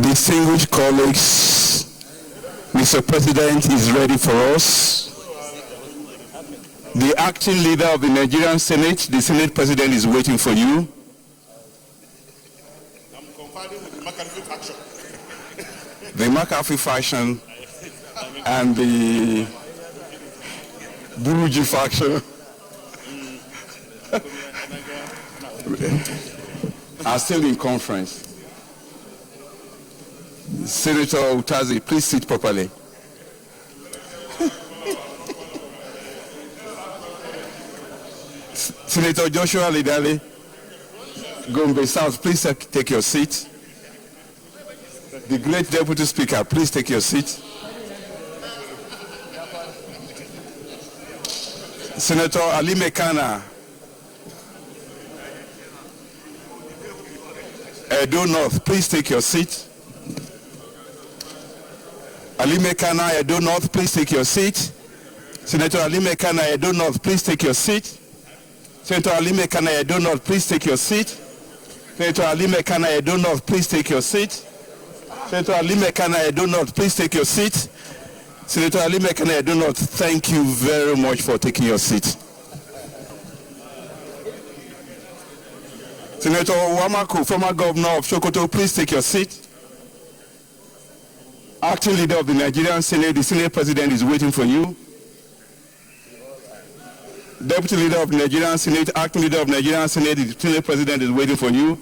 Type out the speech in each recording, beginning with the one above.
Distinguished colleagues, Mr. President is ready for us. The acting leader of the Nigerian Senate, the Senate President, is waiting for you. I'm confiding with the McCarthy faction. The McCarthy faction and the Buruji faction are still in conference. Senator Utazi, please sit properly. Senator Joshua Lidale, Gombe South, please take your seat. The great Deputy Speaker, please take your seat. Senator Ali Mekana, Edo North, please take your seat. Ali Mekana, Edo North, please take your seat. Senator Ali Mekana, Edo North, please take your seat. Senator Ali Mekana, Edo North, please take your seat. Senator Ali Mekana, Edo North, please take your seat. Senator Ali Mekana, Edo North, please take your seat. Senator Ali Mekana, Edo North, thank you very much for taking your seat. Senator Wamako, former governor of Sokoto, please take your seat. Acting leader of the Nigerian Senate, the Senate President is waiting for you. Deputy leader of the Nigerian Senate, acting leader of the Nigerian Senate, the Senate President is waiting for you.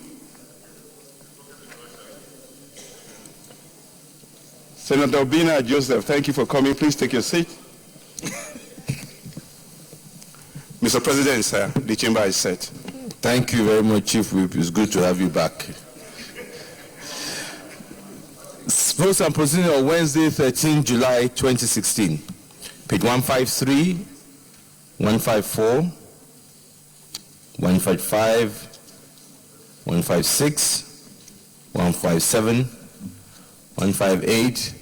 Senator Bina Joseph, thank you for coming. Please take your seat. Mr. President, sir, the chamber is set. Thank you very much, Chief Whip. It's good to have you back. Votes and proceedings on Wednesday, 13 July 2016. Page 153, 154, 155, 156, 157, 158,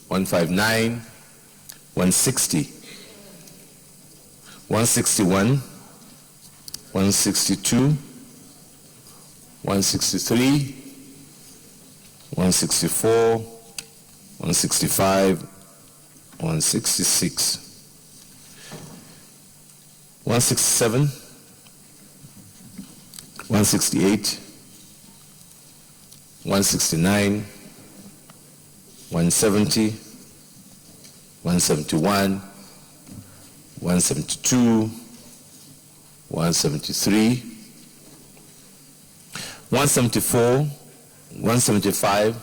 159, 160, 161, 162, 163, 164, 165, 166, 167, 168, 169, 170, 171, 172, 173, 174, 175,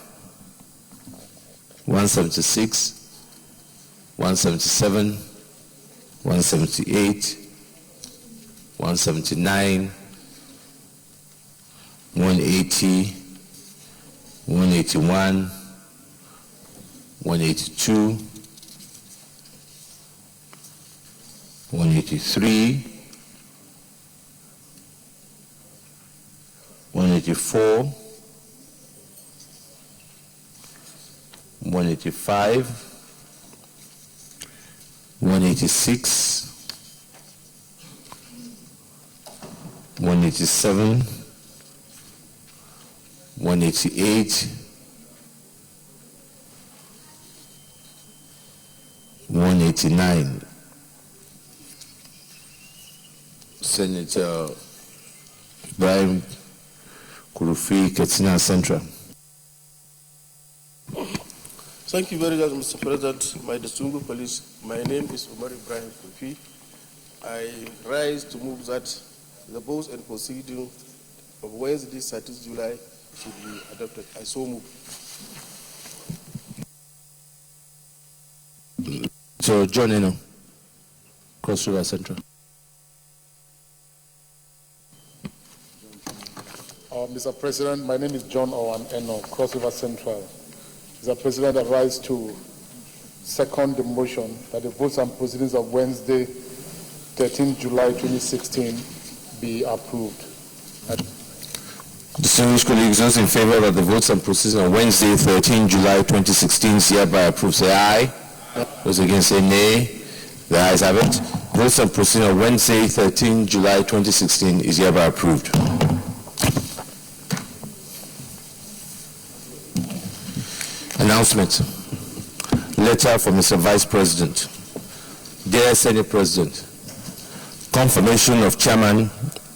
176, 177, 178, 179, 180, 181, 182, 183, 184, 185, 186, 187, 188, 189. Senator Ibrahim Kurufi, Katsina Central. Thank you very much, Mr. President. My distinguished colleagues, my name is Umar Ibrahim Kurufi. I rise to move that the votes and proceedings of Wednesday, 30 July should be adopted. I so move. So, John Eno, Cross River Central. Mr. President, my name is John Owen Eno, Cross River Central. Mr. President, I rise to second the motion that the votes and proceedings of Wednesday, 13 July 2016 be approved. Distinguished colleagues, those in favor of the votes and proceedings on Wednesday, 13 July 2016 is hereby approved. Say aye. Those against say nay. The ayes have it. Votes and proceedings on Wednesday, 13 July 2016 is hereby approved. Announcement. Letter from Mr. Vice President. Dear Senate President, confirmation of Chairman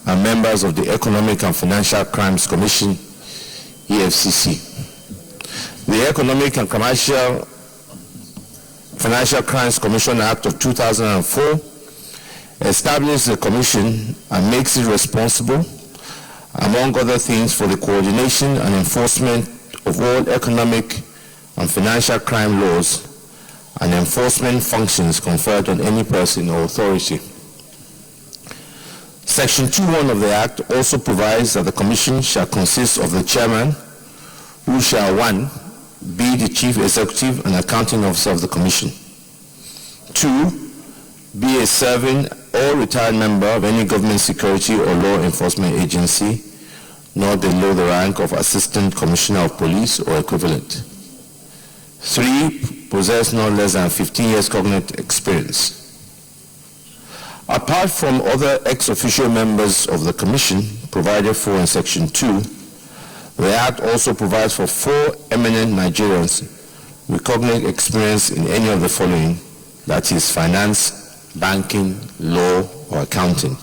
and members of the Economic and Financial Crimes Commission, EFCC. The Economic and Financial Crimes Commission Act of 2004 established the Commission and makes it responsible, among other things, for the coordination and enforcement of all economic and financial crime laws and enforcement functions conferred on any person or authority. Section 2.1 of the Act also provides that the Commission shall consist of the Chairman, who shall, 1, be the Chief Executive and Accounting Officer of the Commission, 2, be a serving or retired member of any government security or law enforcement agency, not below the rank of Assistant Commissioner of Police or equivalent, 3, possess not less than 15 years cognate experience. Apart from other ex-officio members of the Commission provided for in Section 2, the Act also provides for 4 eminent Nigerians with cognate experience in any of the following, that is, finance, banking, law, or accounting.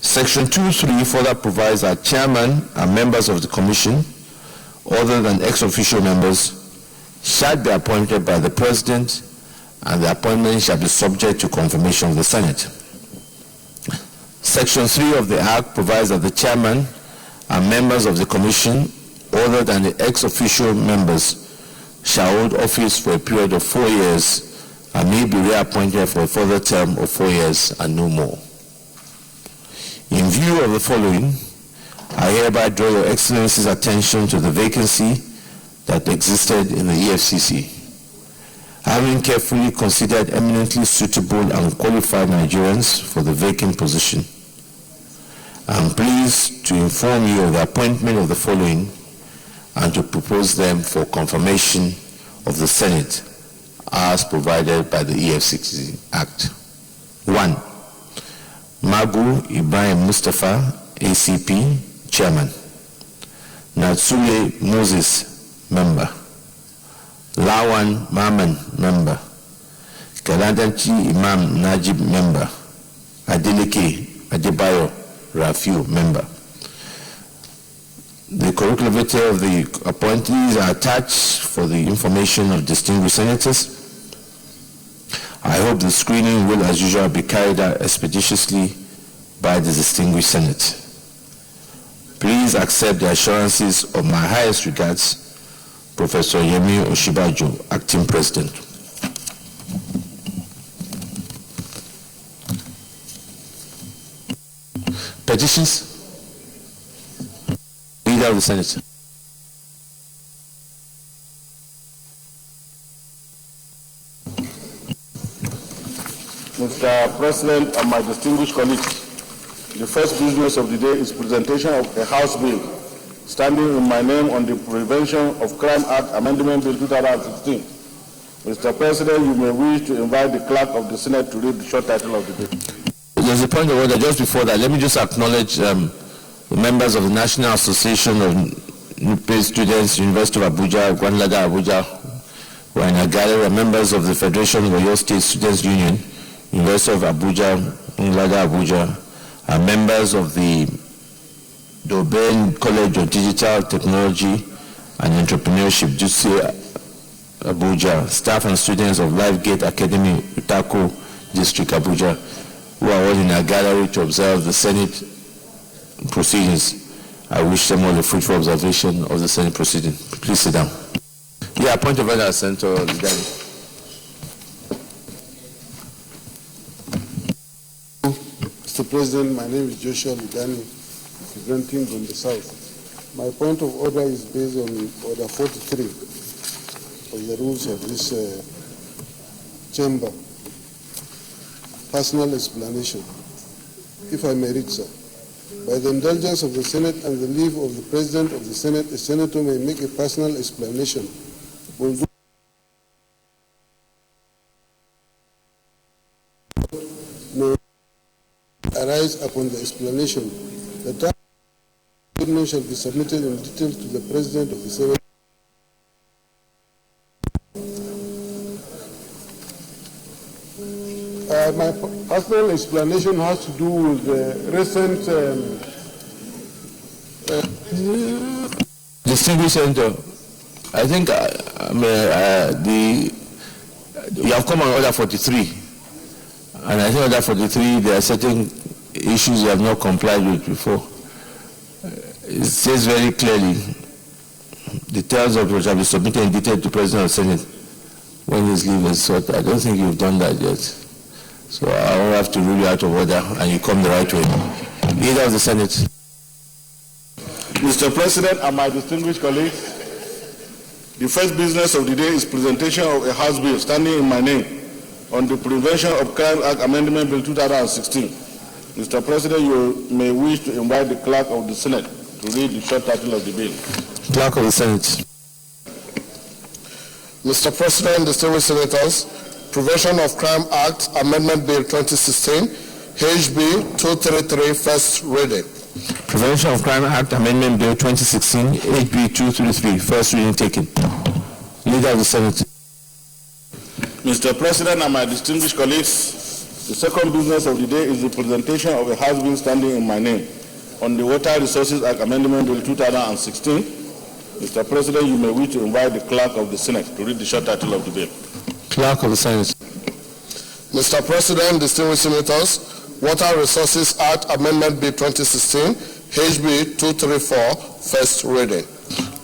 Section 2.3 further provides that chairman and members of the Commission, other than ex-officio members, shall be appointed by the President, and the appointment shall be subject to confirmation of the Senate. Section 3 of the Act provides that the chairman and members of the Commission, other than the ex-officio members, shall hold office for a period of 4 years and may be reappointed for a further term of 4 years and no more. In view of the following, I hereby draw Your Excellency's attention to the vacancy that existed in the EFCC. Having carefully considered eminently suitable and qualified Nigerians for the vacant position, I am pleased to inform you of the appointment of the following and to propose them for confirmation of the Senate as provided by the EFCC Act. 1. Magu Ibrahim Mustafa, ACP, Chairman. Natsule Moses, Member. Lawan Maman, Member. Kaladanchi Imam Najib, Member. Adeleke Adebayo Rafiu, Member. The curriculum vitae of the appointees are attached for the information of distinguished senators. I hope the screening will, as usual, be carried out expeditiously by the distinguished Senate. Please accept the assurances of my highest regards, Professor Yemi Oshibajo, Acting President. Petitions? Leader of the Senate. Mr. President and my distinguished colleagues, the first business of the day is presentation of a House bill standing in my name on the Prevention of Crime Act Amendment Bill 2016. Mr. President, you may wish to invite the clerk of the Senate to read the short title of the bill. There's a point of order. Just before that, let me just acknowledge the members of the National Association of Nupe Students, University of Abuja, Gwanlaga, Abuja, who are in a gallery, members of the Federation of Oyo State Students Union, University of Abuja, Gwanlaga, Abuja, are members of the Doben College of Digital Technology and Entrepreneurship, JUSE Abuja, staff and students of Lifegate Academy, Utako District, Abuja, who are all in a gallery to observe the Senate proceedings. I wish them all a fruitful observation of the Senate proceeding. Please sit down. Yeah, point of order, Senator Lidani. Mr. President, my name is Joshua Lidani, representing from the South. My point of order is based on Order 43 of the rules of this chamber. Personal explanation. If I may read, sir. By the indulgence of the Senate and the leave of the President of the Senate, a senator may make a personal explanation. May arise upon the explanation. The document shall be submitted in detail to the President of the Senate. My personal explanation has to do with the recent Distinguished Senator, I think you have come on order 43, and I think order 43 there are certain issues you have not complied with before. It says very clearly, details of which shall be submitted in detail to President of the Senate when his leave is sought. I don't think you've done that yet. So I will have to rule you out of order and you come the right way. Leader of the Senate. Mr. President and my distinguished colleagues, the first business of the day is presentation of a House bill standing in my name on the Prevention of Crime Act Amendment Bill 2016. Mr. President, you may wish to invite the Clerk of the Senate to read the short title of the bill. Clerk of the Senate. Mr. President, distinguished senators, Prevention of Crime Act Amendment Bill 2016, HB 233, first reading. Prevention of Crime Act Amendment Bill 2016, HB 233, first reading taken. Leader of the Senate. Mr. President and my distinguished colleagues, the second business of the day is the presentation of a House bill standing in my name on the Water Resources Act Amendment Bill 2016. Mr. President, you may wish to invite the Clerk of the Senate to read the short title of the bill. Clerk of the Senate. Mr. President, distinguished senators, Water Resources Act Amendment Bill 2016, HB 234, first reading.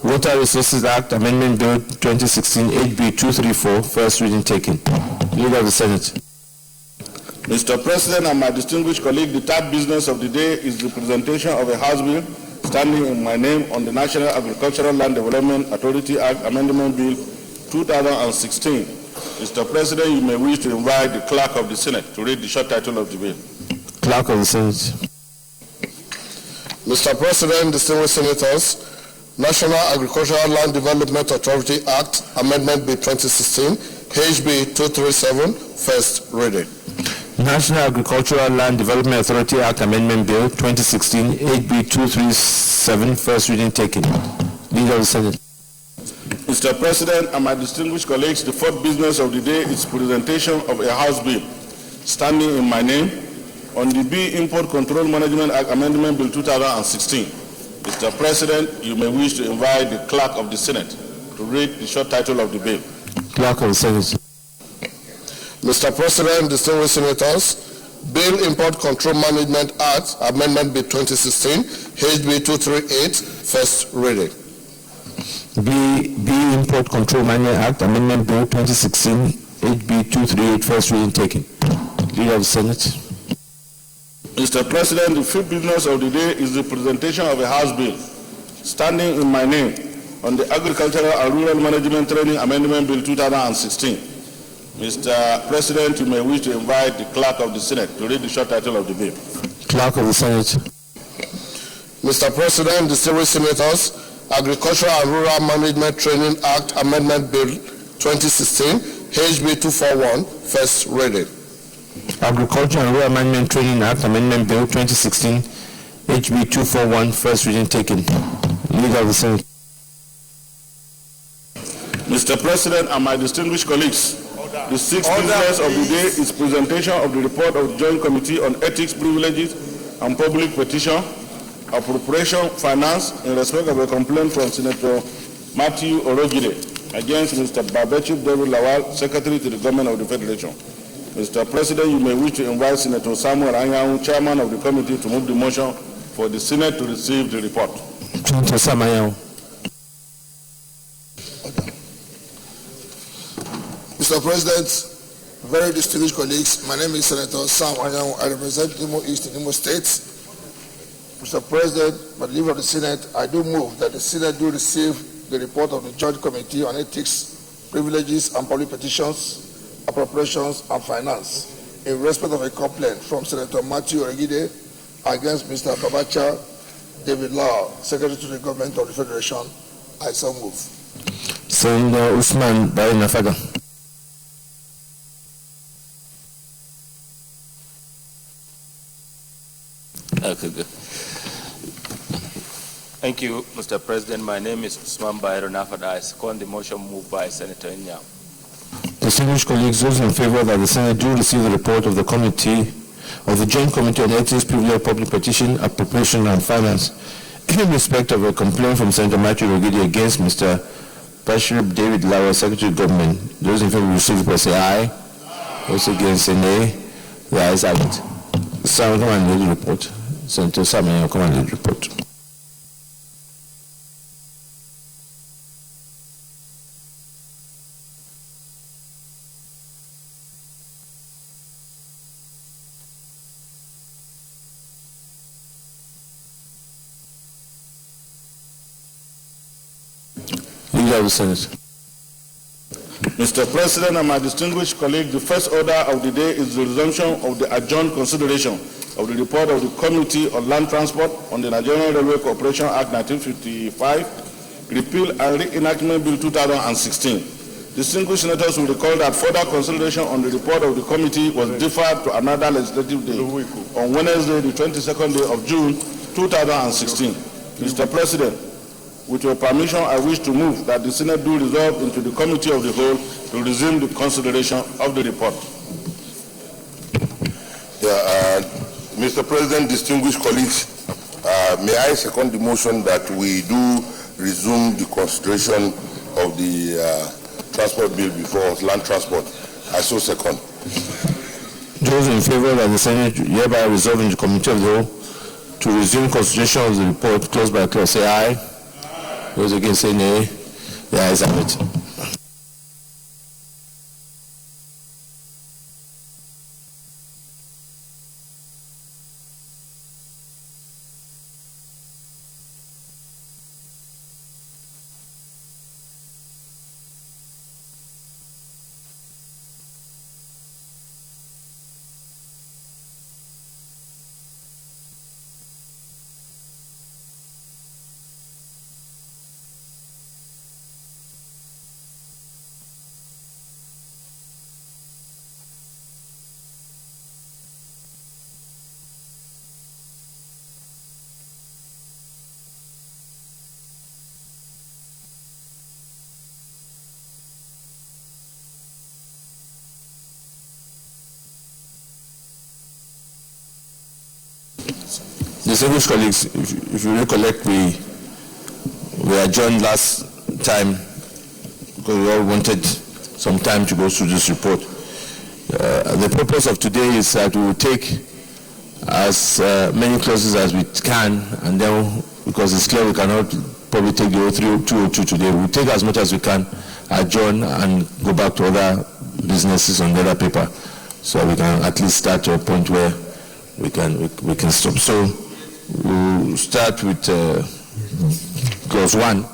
Water Resources Act Amendment Bill 2016, HB 234, first reading taken. Leader of the Senate. Mr. President and my distinguished colleague, the third business of the day is the presentation of a House bill standing in my name on the National Agricultural Land Development Authority Act Amendment Bill 2016. Mr. President, you may wish to invite the Clerk of the Senate to read the short title of the bill. Clerk of the Senate. Mr. President, distinguished senators, National Agricultural Land Development Authority Act Amendment Bill 2016, HB 237, first reading. National Agricultural Land Development Authority Act Amendment Bill 2016, HB 237, first reading taken. Leader of the Senate. Mr. President and my distinguished colleagues, the fourth business of the day is presentation of a House bill standing in my name on the Bee Import Control Management Act Amendment Bill 2016. Mr. President, you may wish to invite the Clerk of the Senate to read the short title of the bill. Clerk of the Senate. Mr. President, distinguished senators, Bill Import Control Management Act Amendment Bill 2016, HB 238, first reading. Bee Import Control Management Act Amendment Bill 2016, HB 238, first reading taken. Leader of the Senate. Mr. President, the fifth business of the day is the presentation of a House bill standing in my name on the Agricultural and Rural Management Training Amendment Bill 2016. Mr. President, you may wish to invite the Clerk of the Senate to read the short title of the bill. Clerk of the Senate. Mr. President, distinguished senators, Agricultural and Rural Management Training Act Amendment Bill 2016, HB 241, first reading. Agriculture and Rural Management Training Act Amendment Bill 2016, HB 241, first reading taken. Leader of the Senate. Mr. President and my distinguished colleagues, the sixth business of the day is presentation of the report of the Joint Committee on Ethics, Privileges, and Public Petition, Appropriation, Finance, in respect of a complaint from Senator Matthew Orogide against Mr. Babachir David Lawal, Secretary to the Government of the Federation. Mr. President, you may wish to invite Senator Samuel Anyanwu, Chairman of the committee, to move the motion for the Senate to receive the report. Senator Samuel. Mr. President, very distinguished colleagues, my name is Senator Sam Anyanwu. I represent Imo East and Imo State. Mr. President, by the leave of the Senate, I do move that the Senate do receive the report of the Joint Committee on Ethics, Privileges, and Public Petitions, Appropriations, and Finance in respect of a complaint from Senator Matthew Orogide against Mr. Babachir David Lawal, Secretary to the Government of the Federation. I so move. Senator Usman Barinafada. Okay, good. Thank you, Mr. President. My name is Usman Bairo Nafada. I second the motion moved by Senator Nyam. Distinguished colleagues, those in favor that the Senate do receive the report of the Joint Committee on Ethics, Privilege, Public Petition, Appropriation and Finance in respect of a complaint from Senator Matthew Rogidi against Mr. Bashir David Lawa, Secretary of Government. Those in favor receive the report say aye. Those against say nay. The ayes have it. Sam, come and read the report. Senator Sam, come and read the report. Leader of the Senate. Mr. President and my distinguished colleague, the first order of the day is the resumption of the adjourned consideration of the report of the Committee on Land Transport on the Nigerian Railway Corporation Act 1955, Repeal and Reenactment Bill 2016. Distinguished senators will recall that further consideration on the report of the committee was deferred to another legislative day on Wednesday, the 22nd day of June 2016. Mr. President, with your permission, I wish to move that the Senate do resolve into the Committee of the Whole to resume the consideration of the report. Mr. President, distinguished colleagues, may I second the motion that we do resume the consideration of the transport bill before land transport. I so second. Those in favor that the Senate hereby resolve in the Committee of the Whole to resume consideration of the report closed by clause say aye. Those against say nay. The ayes have it. Distinguished colleagues, if you recollect, we adjourned last time because we all wanted some time to go through this report. The purpose of today is that we will take as many clauses as we can, and then, because it's clear we cannot probably take the 202 today, we'll take as much as we can, adjourn, and go back to other businesses on the other paper, so we can at least start to a point where we can stop. So we'll start with clause 1.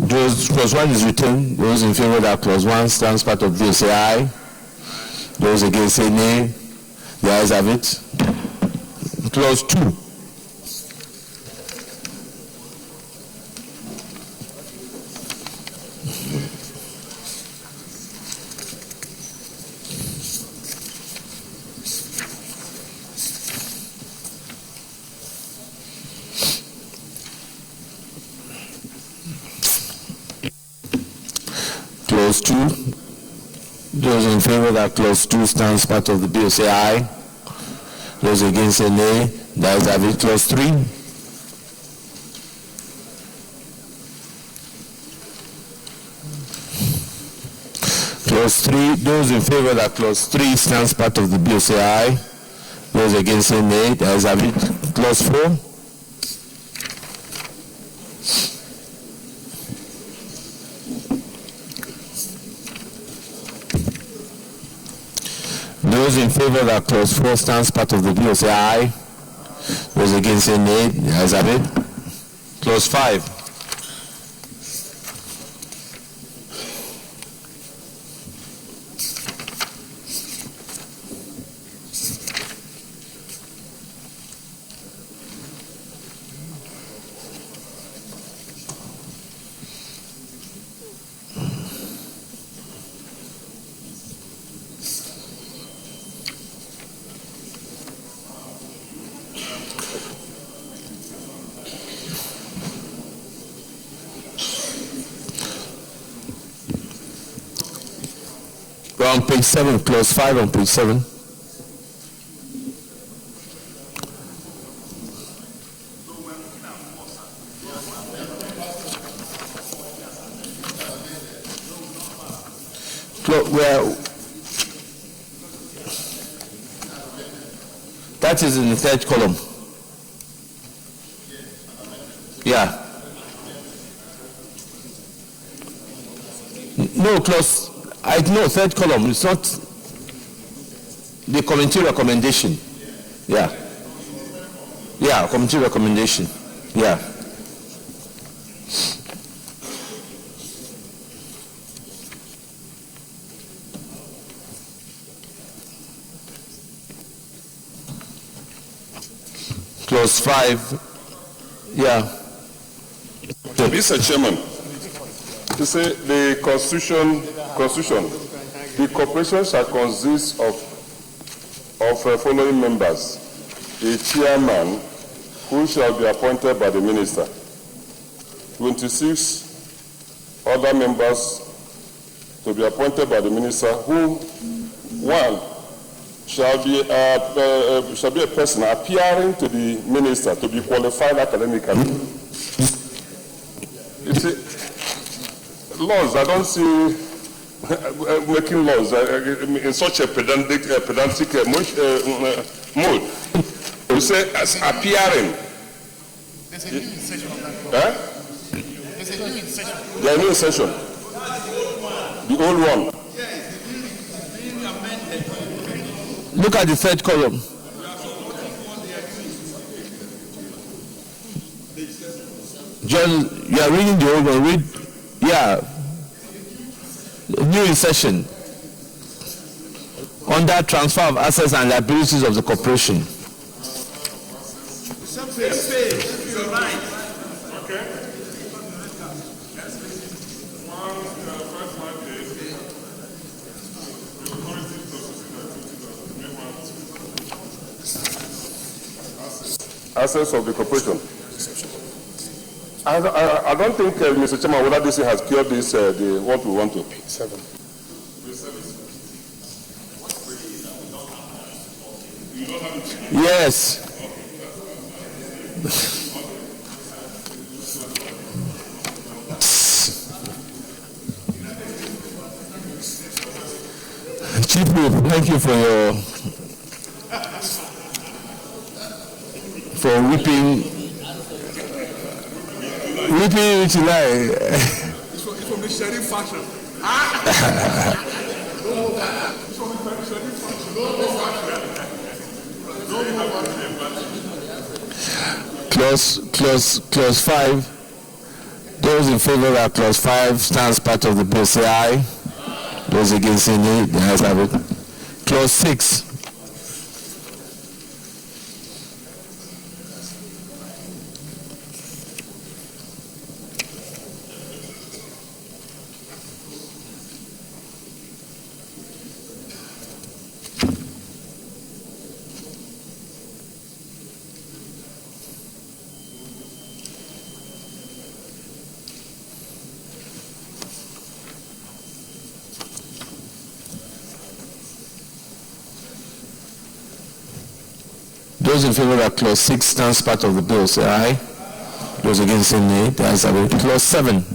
Clause 1 is written. Those in favor that clause 1 stands part of this say aye. Those against say nay. The ayes have it. Clause 2. Clause 2. Those in favor that clause 2 stands part of the bill say aye. Those against say nay. The ayes have it. Clause 3. Clause 3. Those in favor that clause 3 stands part of the bill say aye. Those against say nay. The ayes have it. Clause 4. Those in favor that clause 4 stands part of the bill say aye. Those against say nay. The ayes have it. Clause 5. We're on page 7, clause 5 on page 7. Well, that is in the third column. Yeah. No, clause. No, third column. It's not the committee recommendation. Yeah. Yeah, committee recommendation. Yeah. Clause 5. Yeah. Mr. Chairman, to say the constitution, the corporation shall consist of following members: a chairman who shall be appointed by the minister, 26 other members to be appointed by the minister, who one shall be a person appearing to the minister to be qualified academically. You see, laws, I don't see making laws in such a pedantic mode. You say as appearing. There's a new insertion on that. There's a new insertion. There's a new insertion. The old one. Look at the third column. John, you are reading the old one. Read, yeah. New insertion. Under transfer of assets and liabilities of the corporation. You're right. Okay. Assets of the corporation. I don't think, Mr. Chairman, whether this has cured this, what we want to. 7. Yes. Chief Whip, thank you for whipping July. It's from the sheriff faction. Clause 5. Those in favor of clause 5 stands part of the bill, say aye. Those against say nay. The ayes have it. Clause 6. Those in favor of clause 6 stands part of the bill, say aye. Those against say nay. The ayes have it. Clause 7.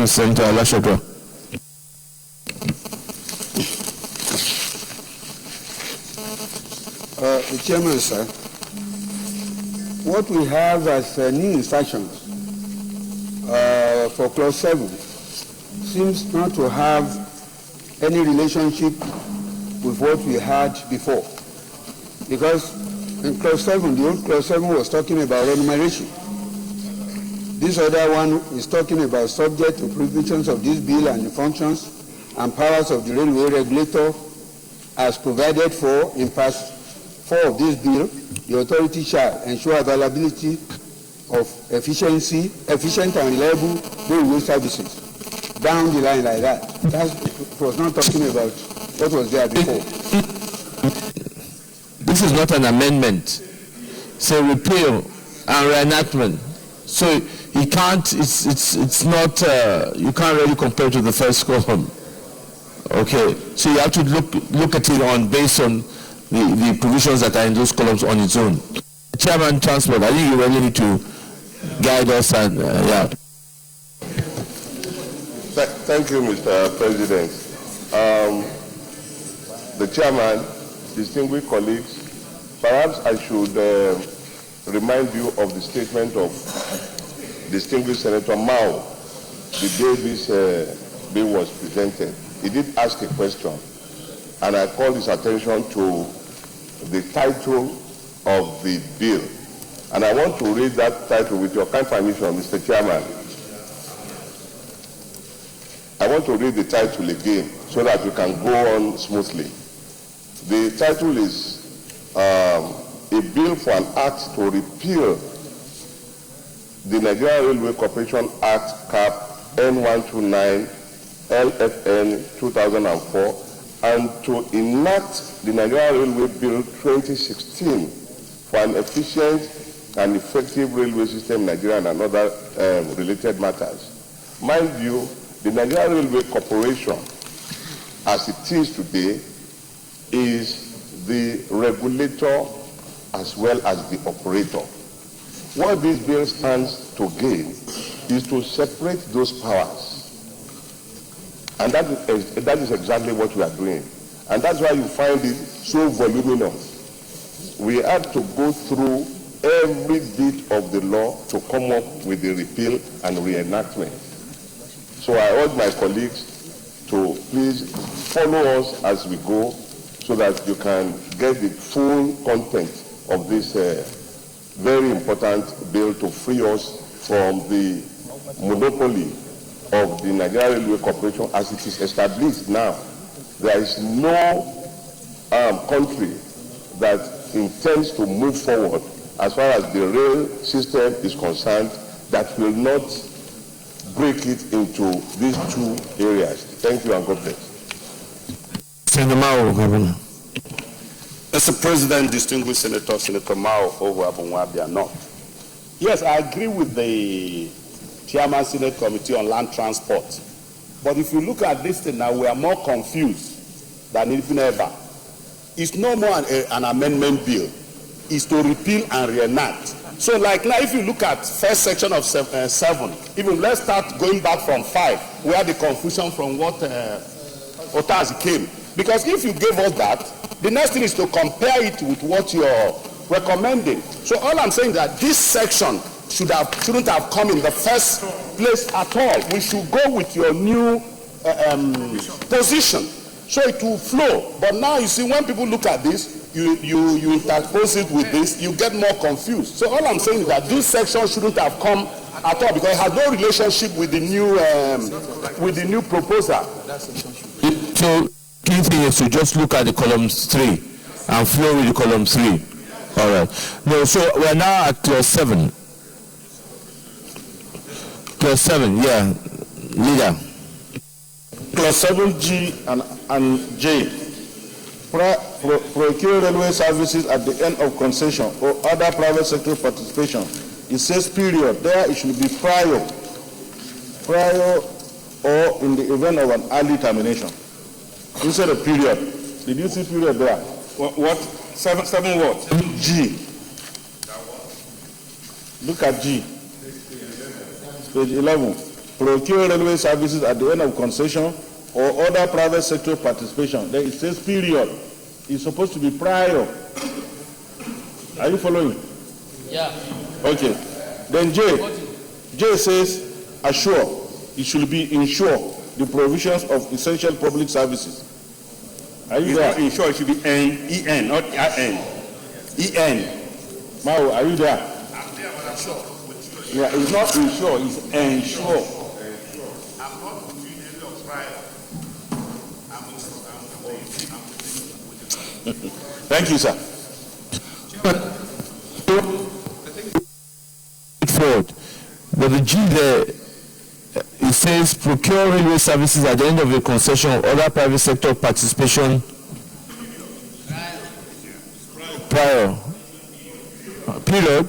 Senator Alashogba. The Chairman, sir, what we have as new instructions for clause 7 seems not to have any relationship with what we had before, because In clause 7, the old clause 7 was talking about remuneration. This other one is talking about subject to provisions of this bill and the functions and powers of the railway regulator as provided for in part 4 of this bill. The authority shall ensure availability of efficient and reliable railway services. Down the line like that. It was not talking about what was there before. This is not an amendment. It's a repeal and reenactment. So you can't. It's not. You can't really compare to the first column. Okay. So you have to look at it based on the provisions that are in those columns on its own. Chairman, Transport. I think you really need to guide us and yeah. Thank you, Mr. President. The chairman, distinguished colleagues, perhaps I should remind you of the statement of distinguished Senator Mao the day this bill was presented. He did ask a question, and I called his attention to the title of the bill. And I want to read that title with your kind permission, Mr. Chairman. I want to read the title again so that we can go on smoothly. The title is A Bill for an Act to Repeal the Nigerian Railway Corporation Act Cap N129 LFN 2004 and to enact the Nigerian Railway Bill 2016 for an efficient and effective railway system in Nigeria and other related matters. Mind you, the Nigerian Railway Corporation, as it is today, is the regulator as well as the operator. What this bill stands to gain is to separate those powers. And that is exactly what we are doing. And that's why you find it so voluminous. We had to go through every bit of the law to come up with the repeal and reenactment. So I urge my colleagues to please follow us as we go so that you can get the full content of this very important bill to free us from the monopoly of the Nigerian Railway Corporation as it is established now. There is no country that intends to move forward as far as the rail system is concerned that will not break it into these two areas. Thank you and God bless. Senator Mao, Governor. Mr. President, distinguished Senator Mao over Abunwabia North. Yes, I agree with the Chairman Senate Committee on Land Transport. But if you look at this thing now, we are more confused than even ever. It's no more an amendment bill. It's to repeal and reenact. So like now, if you look at first section of 7, even let's start going back from 5, where the confusion from what Otazi came. Because if you gave us that, the next thing is to compare it with what you're recommending. So all I'm saying is that this section shouldn't have come in the first place at all. We should go with your new position, so it will flow. But now you see, when people look at this, you interpose it with this, you get more confused. So all I'm saying is that this section shouldn't have come at all because it has no relationship with the new proposal. So key thing is to just look at the columns 3 and flow with the column 3. All right. No, so we're now at clause 7. Clause 7, yeah. Leader. Clause 7G and J. Procure railway services at the end of concession or other private sector participation. It says period. There it should be prior or in the event of an early termination. Instead of period. Did you see period there? What? 7 what? G. Look at G. Page 11. Procure railway services at the end of concession or other private sector participation. Then it says period. It's supposed to be prior. Are you following? Yeah. Okay. Then J says assure. It should be ensure the provisions of essential public services. Are you there? Ensure it should be N-E-N, not I-N. EN. Mao, are you there? I'm there, but I'm sure. Yeah, it's not ensure, it's ensure. I'm not between any of trial. Thank you, sir. Forward. But the G there, it says procure railway services at the end of a concession or other private sector participation prior. Period.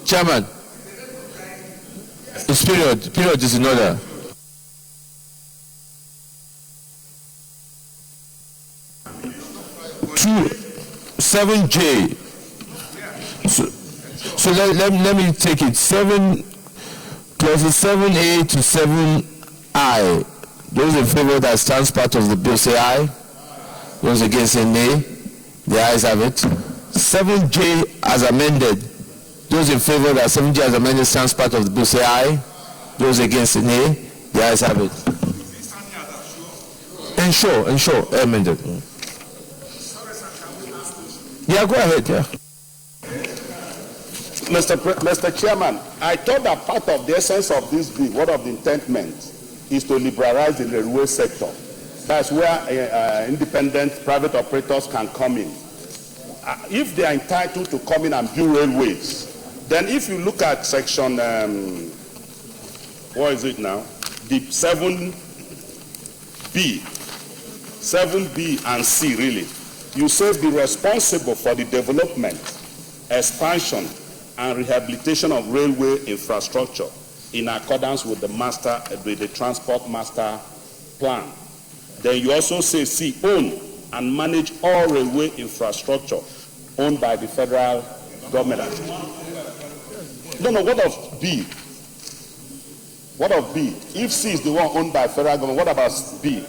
Chairman, it's period. Period is in order. Two, 7J. So let me take it. 7 clauses 7A to 7I. Those in favor that stands part of the bill say aye. Those against say nay. The ayes have it. 7J as amended. Those in favor that 7J as amended stands part of the bill say aye. Those against say nay. The ayes have it. Ensure amended. Yeah, go ahead. Yeah. Mr. Chairman, I thought that part of the essence of this bill, what of the intent meant, is to liberalize the railway sector. That's where independent private operators can come in. If they are entitled to come in and build railways, then if you look at section, what is it now? The 7B and C really. You say be responsible for the development, expansion, and rehabilitation of railway infrastructure in accordance with the transport master plan. Then you also say C, own and manage all railway infrastructure owned by the federal government. No, what of B? What of B? If C is the one owned by federal government, what about B?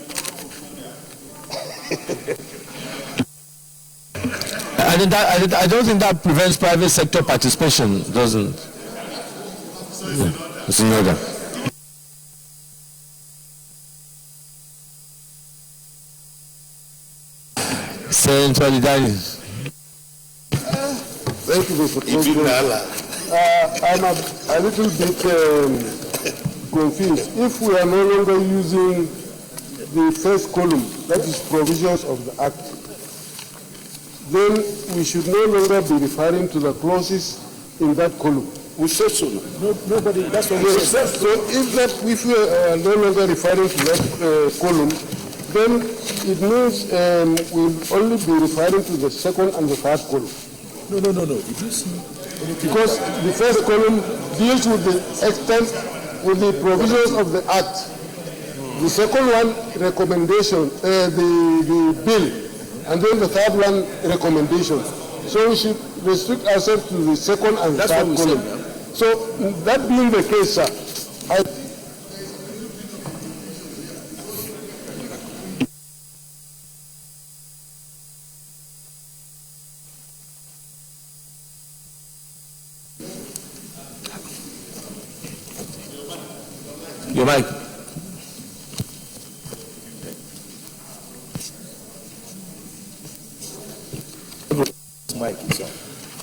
I don't think that prevents private sector participation, doesn't. It's in order. Senator Lidani. Thank you, Mr. President. I'm a little bit confused. If we are no longer using the first column, that is provisions of the Act, then we should no longer be referring to the clauses in that column. We said so. Nobody, that's what we said. So if we are no longer referring to that column, then it means we'll only be referring to the second and the third column. No. Did you see? Because the first column deals with the extent, with the provisions of the Act. The second one, recommendation, the bill. And then the third one, recommendation. So we should restrict ourselves to the second and third column. So that being the case, sir, Your mic.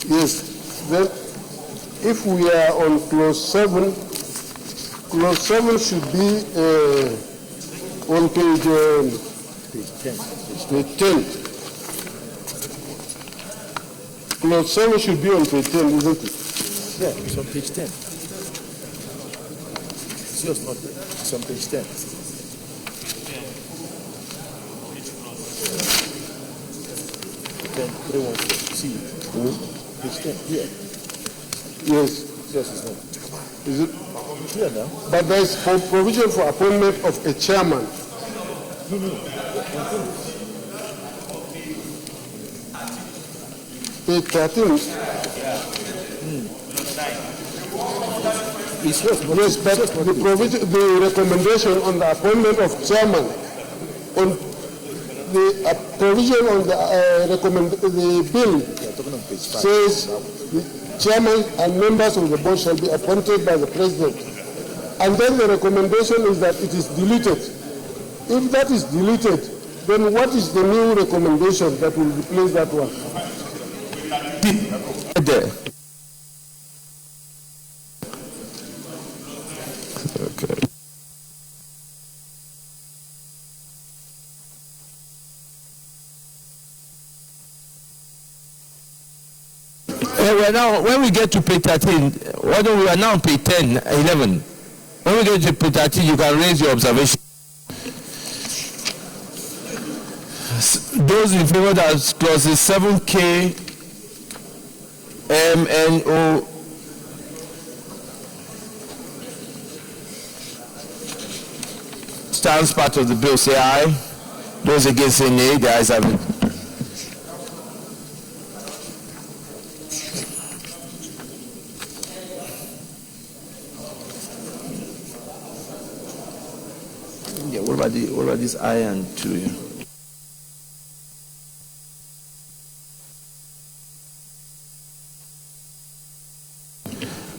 Yes. Then, if we are on clause 7 should be on page 10. Clause 7 should be on page 10, isn't it? Yeah, it's on page 10. It's yours, not there. It's on page 10. See, page 10 here. Yes. Yes, it's not. Is it? Here now. But there is provision for appointment of a chairman. No. Page 13. It's yours, but Yes, but the provision, the recommendation on the appointment of chairman, on the provision on the the bill says the chairman and members of the board shall be appointed by the president. And then the recommendation is that it is deleted. If that is deleted, Then what is the new recommendation that will replace that one? There. Okay. We're now, when we get to page 13, why don't we are now on page 10, 11. When we get to page 13, you can raise your observation. Those in favor that clauses 7K, M, N, O, stands part of the bill, say aye. Those against say nay. The ayes have it. Yeah, what about this I and 2? Yeah?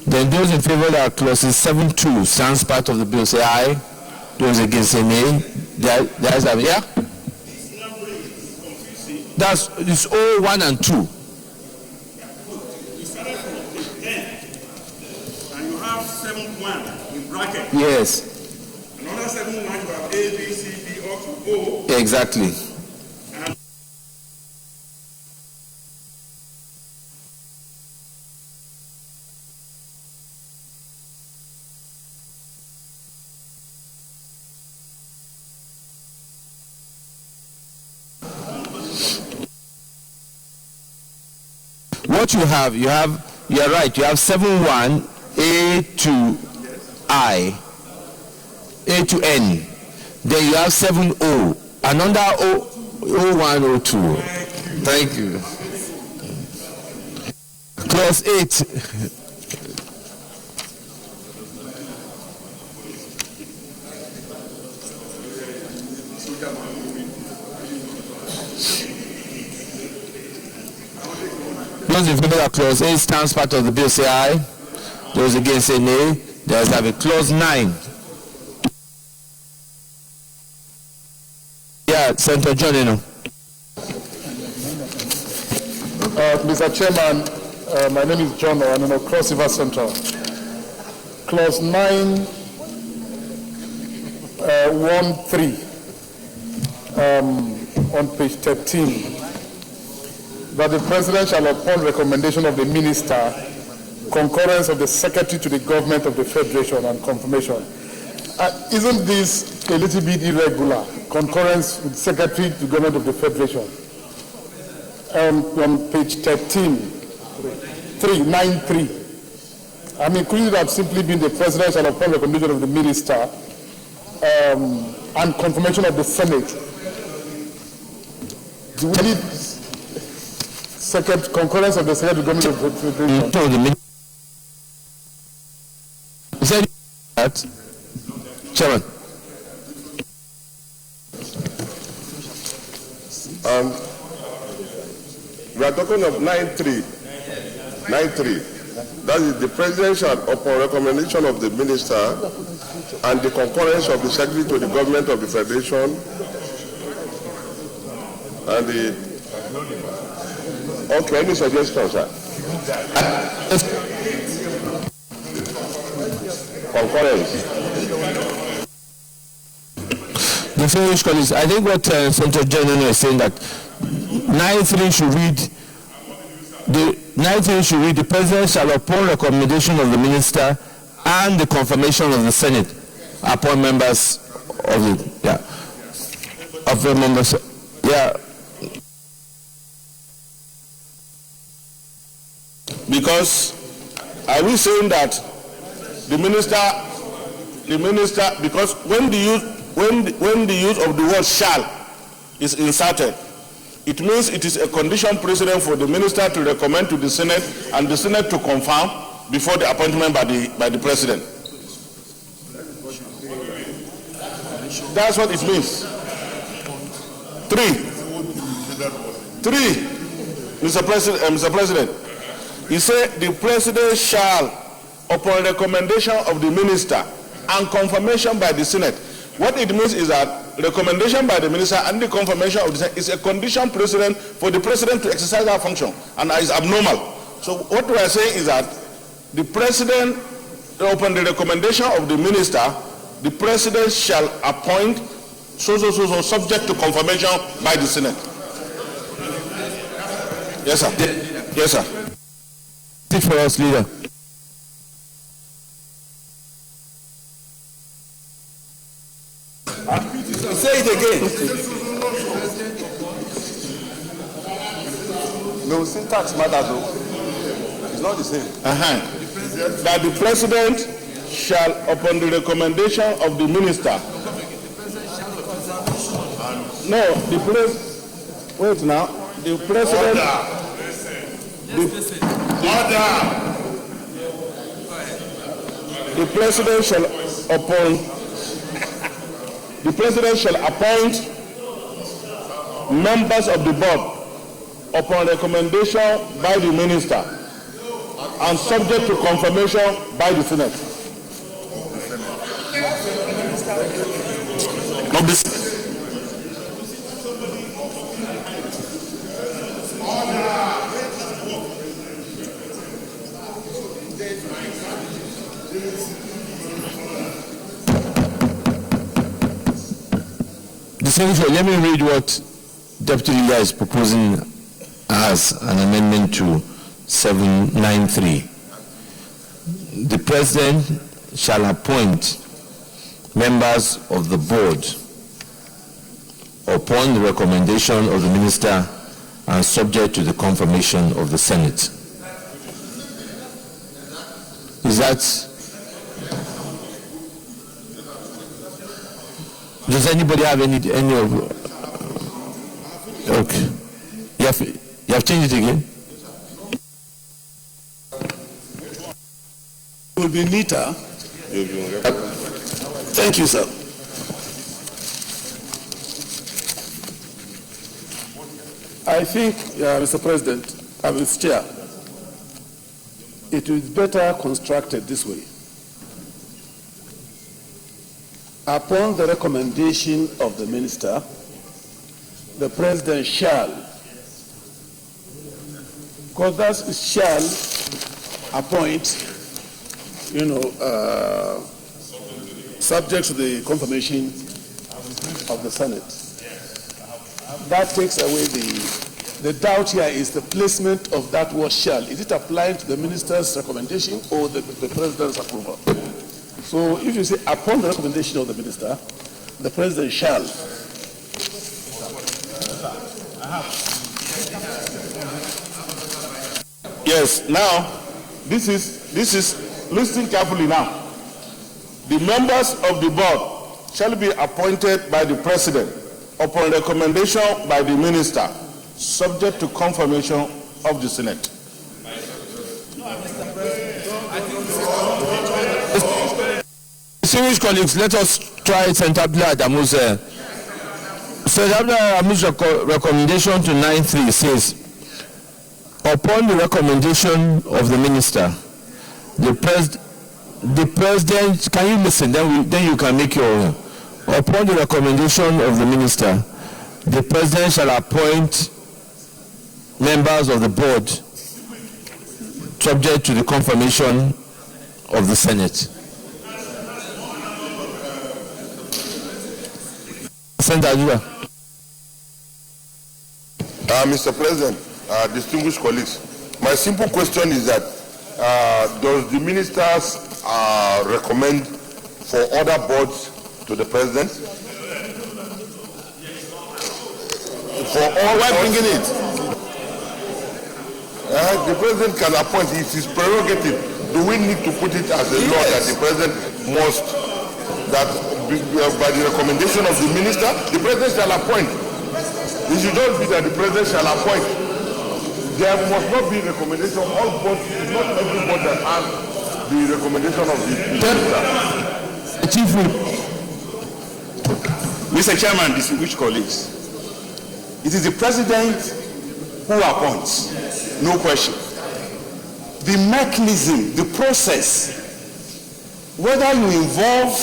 Then those in favor that clauses 7.2 stands part of the bill, say aye. Those against say nay. The ayes have it. Yeah? It's all 1 and 2. You started from 10, and you have 7.1 in bracket. Yes. Another 7.1 you have A, B, C, D, up to O. Exactly. And What you are right, you have 7.1 A to I, A to N. Then you have 7.0, and under O1, O2. Thank you. Clause 8. Those in favor of clause 8 stands part of the bill, say aye. Those against say nay. The ayes have it. Clause 9. Yeah, Senator John, you know. Mr. Chairman, my name is John Owaneno, Cross River Central. Clause 9, 1.3 on page 13. That the President shall, upon recommendation of the Minister, concurrence of the Secretary to the Government of the Federation and confirmation. Isn't this a little bit irregular? Concurrence with Secretary to the Government of the Federation. On page 13, 9.3. I mean, couldn't it have simply been the President shall, upon recommendation of the Minister and confirmation of the Senate? Do we need concurrence of the Secretary to the Government of the Federation? Is that Chairman? We are talking of 9.3. 9.3. That is, the President shall, upon recommendation of the Minister and the concurrence of the Secretary to the Government of the Federation and the... Okay, any suggestions, sir? Concurrence. The French colleagues, I think what Senator General is saying that 9.3 should read the President shall, upon recommendation of the Minister and the confirmation of the Senate, appoint members of the members. Yeah. Because are we saying that the minister, because when the use of the word shall is inserted, it means it is a condition precedent for the minister to recommend to the Senate and the Senate to confirm before the appointment by the President. That's what it means. 3, Mr. President, he said the President shall, upon recommendation of the Minister and confirmation by the Senate. What it means is that recommendation by the minister and the confirmation of the Senate is a condition precedent for the president to exercise that function, and is abnormal. So what we are saying is that the president, upon the recommendation of the minister, the president shall appoint so subject to confirmation by the Senate. Yes, sir. Yes, sir. Sit for us, leader. Say it again. No, syntax matters though. It's not the same. That the president shall, upon the recommendation of the minister. No, the president. Wait now. The president. The president shall appoint members of the board upon recommendation by the minister and subject to confirmation by the Senate. Of this. Let me read what Deputy Leader is proposing as an amendment to 793. The President shall appoint members of the board upon the recommendation of the Minister and subject to the confirmation of the Senate. Is that... Does anybody have any of... Okay. You have changed it again? It will be neater. Thank you, sir. I think, Mr. President, Mr. Chair, it is better constructed this way. Upon the recommendation of the minister, the president shall, because that shall appoint, subject to the confirmation of the Senate. That takes away the doubt here is the placement of that word shall. Is it applying to the minister's recommendation or the president's approval? So if you say upon the recommendation of the minister, the president shall. Yes, now, this is, listen carefully now. The members of the board shall be appointed by the president upon recommendation by the minister, subject to confirmation of the Senate. Distinguished colleagues, let us try St. Abdullah Adamu's. St. Abdullah Adamu's recommendation to 9.3 says, upon the recommendation of the minister, the president, can you listen? Then you can make your own. Upon the recommendation of the minister, the president shall appoint members of the board subject to the confirmation of the Senate. Mr. President, distinguished colleagues, my simple question is that does the ministers recommend for other boards to the president? For all, why bringing it? The president can appoint. It's his prerogative. Do we need to put it as a law that the president must, that by the recommendation of the minister, the president shall appoint? It should not be that the president shall appoint. There must not be recommendation. All boards, not every board that has the recommendation of the minister. Mr. Chairman, distinguished colleagues, it is the president who appoints, no question. The mechanism, the process, whether you involve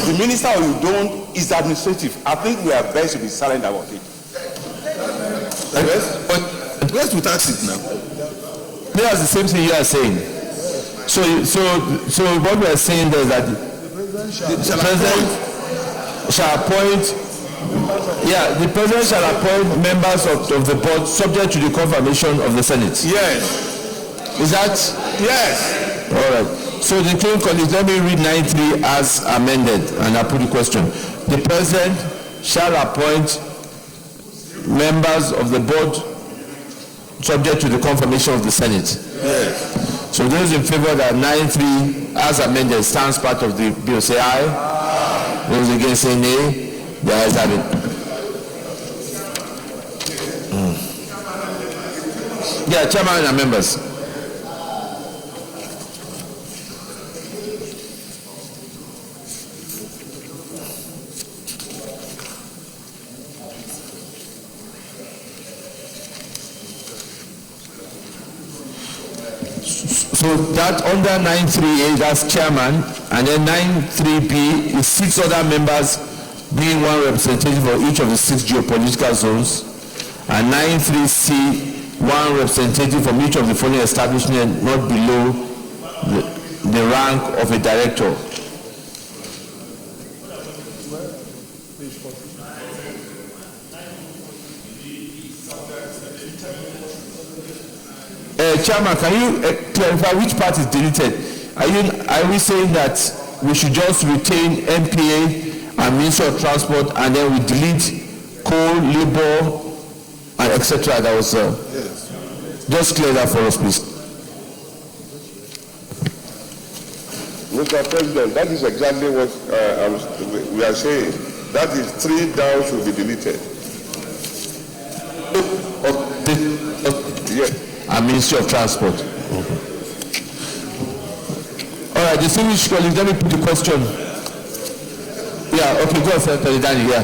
the minister or you don't, is administrative. I think we are best to be silent about it. But where's to tax it now? That's the same thing you are saying. So what we are saying is that the president shall appoint. Yeah, the president shall appoint members of the board subject to the confirmation of the Senate. Yes. Is that? Yes. All right. So the king colleagues, let me read 9.3 as amended, and I put the question. The president shall appoint members of the board subject to the confirmation of the Senate. Yes. So those in favor that 9.3 as amended stands part of the bill, say aye. Those against say nay. The ayes have it. Yeah, chairman and members. So that under 9.3A, that's chairman, and then 9.3B is 6 other members being one representative for each of the 6 geopolitical zones, and 9.3C, one representative from each of the following establishments not below the rank of a director. Chairman, can you clarify which part is deleted? Are we saying that we should just retain MPA and Ministry of Transport, and then we delete coal, labor, and etc. That was Yes. Just clear that for us, please. Mr. President, that is exactly what we are saying. That is 3 down should be deleted. Yes. And Ministry of Transport. All right, distinguished colleagues, let me put the question. Yeah, okay, go ahead, Senator Danny, yeah.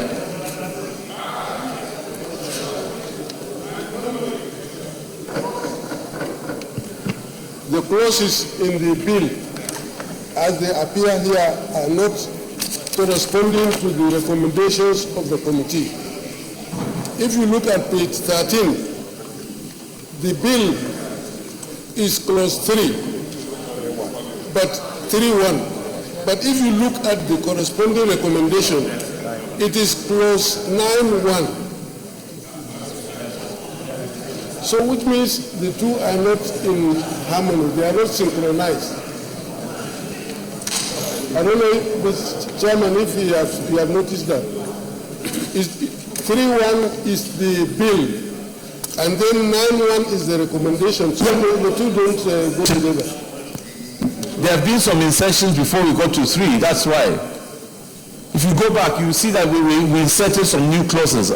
The clauses in the bill, as they appear here, are not corresponding to the recommendations of the committee. If you look at page 13, the bill is clause 3, but 3.1. But if you look at the corresponding recommendation, it is clause 9.1. So which means the two are not in harmony, they are not synchronized. I don't know, Mr. Chairman, if you have noticed that. 3.1 is the bill, and then 9.1 is the recommendation. So the two don't go together. There have been some insertions before we got to 3, that's why. If you go back, you see that we inserted some new clauses.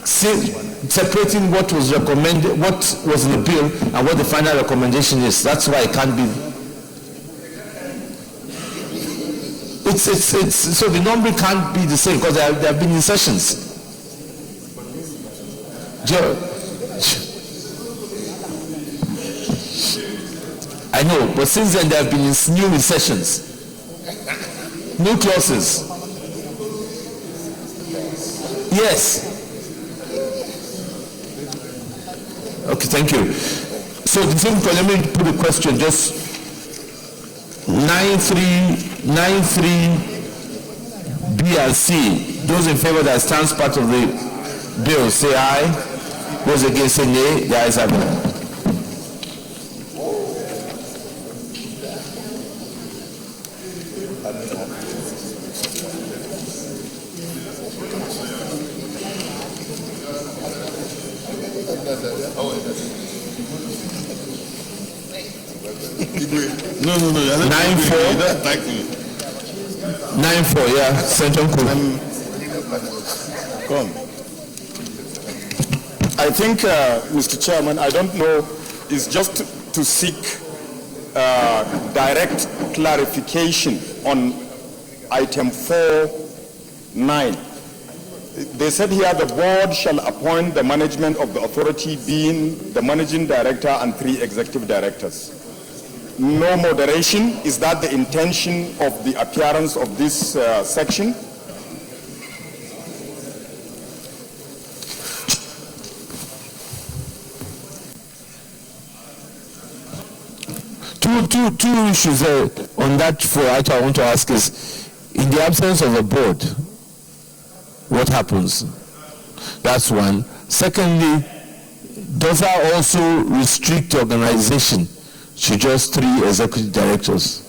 Separating what was recommended, what was in the bill, and what the final recommendation is. That's why it can't be. So the number can't be the same because there have been insertions. I know, but since then there have been new insertions, new clauses. Yes. Okay, thank you. So the same, let me put a question, just 9.3 B and C. Those in favor that stands part of the bill, say aye. Those against, say nay. The ayes have it. No. 9-4. 9-4, yeah. Central Court. Come. I think, Mr. Chairman, I don't know, it's just to seek direct clarification on item 4.9. They said here the board shall appoint the management of the authority being the managing director and 3 executive directors. No moderation. Is that the intention of the appearance of this section? two issues on that for I want to ask is, in the absence of a board, what happens? That's one. Secondly, does that also restrict the organization to just 3 executive directors?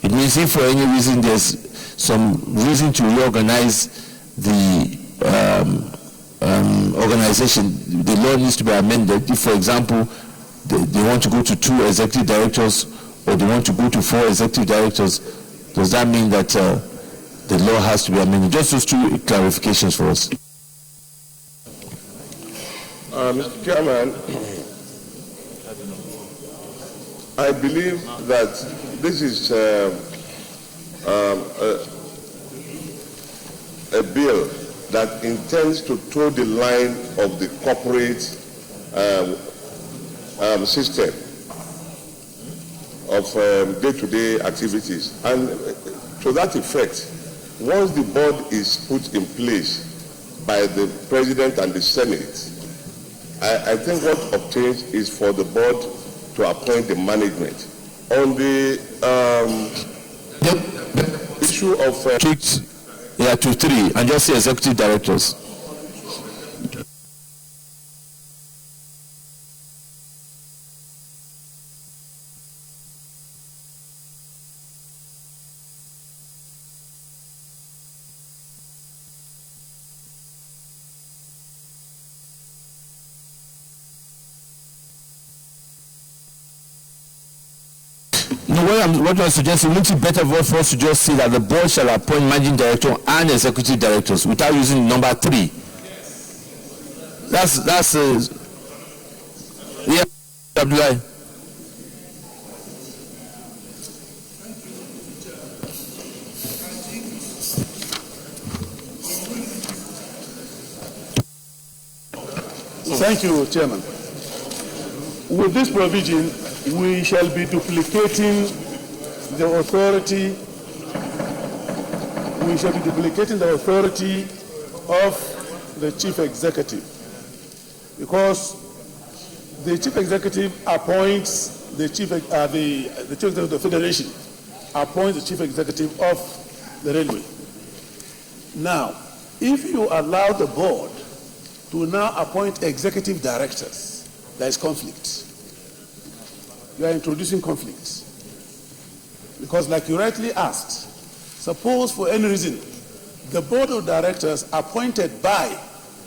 It means if for any reason there's some reason to reorganize the organization, the law needs to be amended. If, for example, they want to go to 2 executive directors or they want to go to 4 executive directors, does that mean that the law has to be amended? Just those 2 clarifications for us. Mr. Chairman, I believe that this is a bill that intends to toe the line of the corporate system of day-to-day activities. And to that effect, once the board is put in place by the President and the Senate, I think what obtains is for the board to appoint the management. On the issue of... to 3, and just say executive directors. What I suggest, wouldn't it be better for us to just say that the board shall appoint managing director and executive directors without using number 3? That's yeah, Abdullah. Thank you, Chairman. With this provision, we shall be duplicating the authority. We shall be duplicating the authority of the chief executive, because the chief executive appoints the chief executive of the federation appoints the chief executive of the railway. Now, if you allow the board to now appoint executive directors, there is conflict. You are introducing conflicts. Because like you rightly asked, suppose for any reason the board of directors appointed by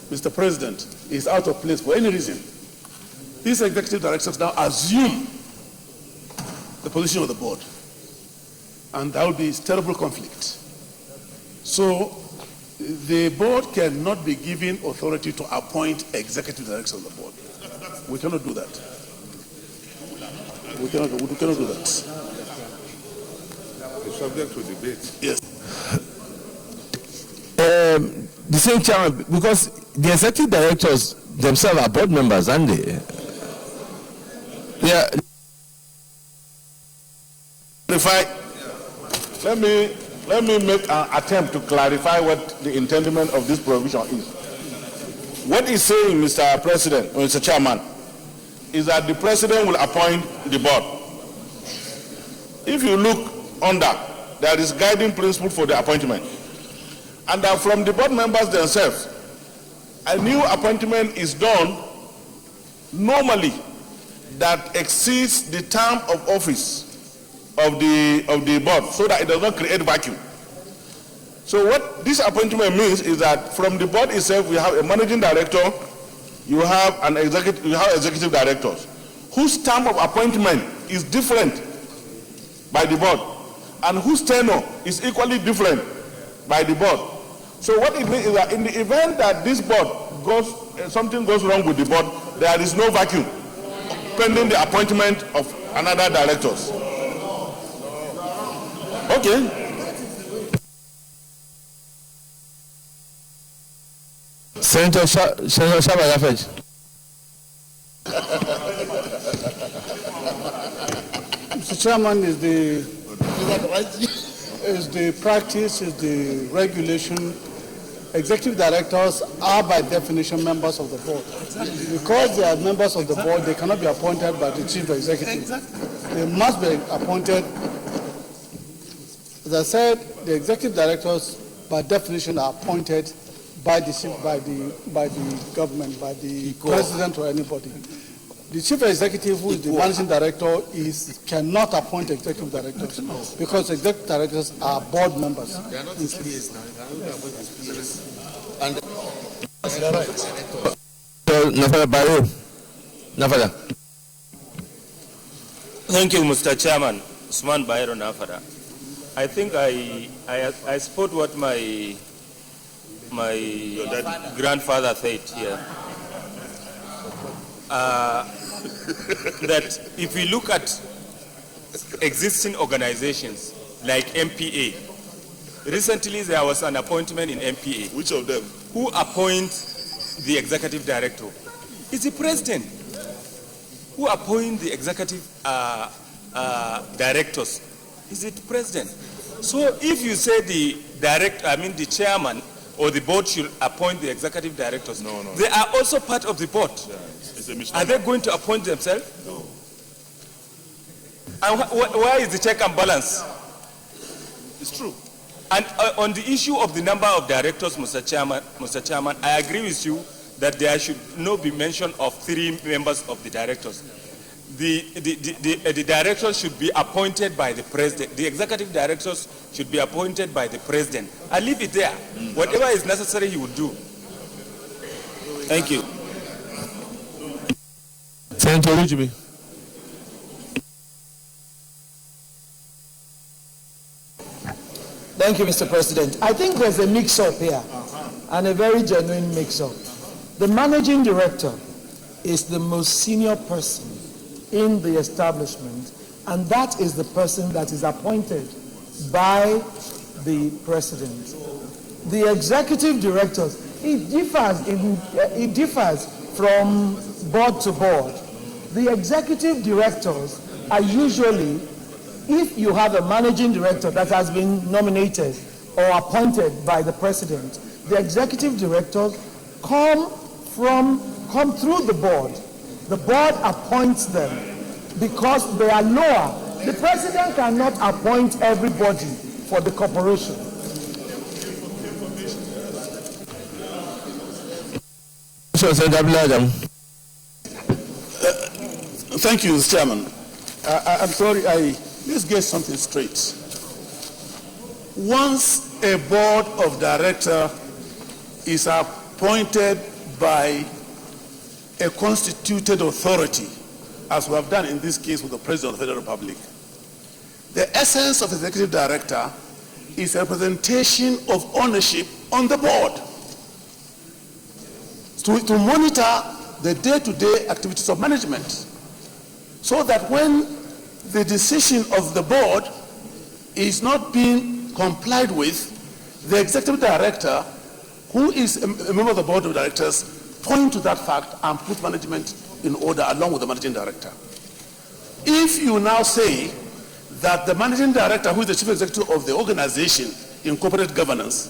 Mr. President is out of place for any reason, these executive directors now assume the position of the board. And that would be terrible conflict. So the board cannot be given authority to appoint executive directors of the board. We cannot do that. We cannot do that. It's subject to debate. Yes. The same chairman, because the executive directors themselves are board members, aren't they? Yeah. Let me make an attempt to clarify what the intendment of this provision is. What he's saying, Mr. President, or Mr. Chairman, is that the President will appoint the board. If you look under, there is guiding principle for the appointment. And that from the board members themselves, a new appointment is done normally that exceeds the term of office of the board, so that it does not create vacuum. So what this appointment means is that from the board itself, we have a managing director, you have executive directors, whose term of appointment is different by the board, and whose tenure is equally different by the board. So what it means is that in the event that this board something goes wrong with the board, there is no vacuum pending the appointment of another directors. Okay. Senator Shabagafej. Mr. Chairman, is the practice, is the regulation, executive directors are by definition members of the board. Exactly. Because they are members of the board, they cannot be appointed by the chief executive. Exactly. they must be appointed. As I said, the executive directors, by definition, are appointed by the government, by the president or anybody. The chief executive, who is the managing director, cannot appoint executive directors because executive directors are board members. They are not his peers now. They are not his peers. And Thank you, Mr. Chairman. Usman Bayero Nafada. I think I support what my grandfather said here. That if we look at existing organizations like MPA, recently there was an appointment in MPA. Which of them? Who appoints the executive director? It's the president. Who appoints the executive directors? Is it president? So if you say the chairman or the board should appoint the executive directors, no. They are also part of the board. Yeah, it's a are they going to appoint themselves? No. And why is the check and balance? It's true. And on the issue of the number of directors, Mr. Chairman, I agree with you that there should not be mention of 3 members of the directors. The directors should be appointed by the president. The executive directors should be appointed by the president. I leave it there. Whatever is necessary, he will do. Thank you. Senator Olujibi. Thank you, Mr. President. I think there's a mix-up here, and a very genuine mix-up. The managing director is the most senior person in the establishment, and that is the person that is appointed by the president. The executive directors, it differs from board to board. The executive directors are usually, if you have a managing director that has been nominated or appointed by the president, the executive directors come through the board. The board appoints them because they are lower. The president cannot appoint everybody for the corporation. Thank you, Mr. Chairman. I'm sorry, let's get something straight. Once a board of directors is appointed by a constituted authority, as we have done in this case with the President of the Federal Republic, the essence of executive director is a representation of ownership on the board to monitor the day-to-day activities of management, so that when the decision of the board is not being complied with, the executive director, who is a member of the board of directors, point to that fact and put management in order along with the managing director. If you now say that the managing director, who is the chief executive of the organization in corporate governance,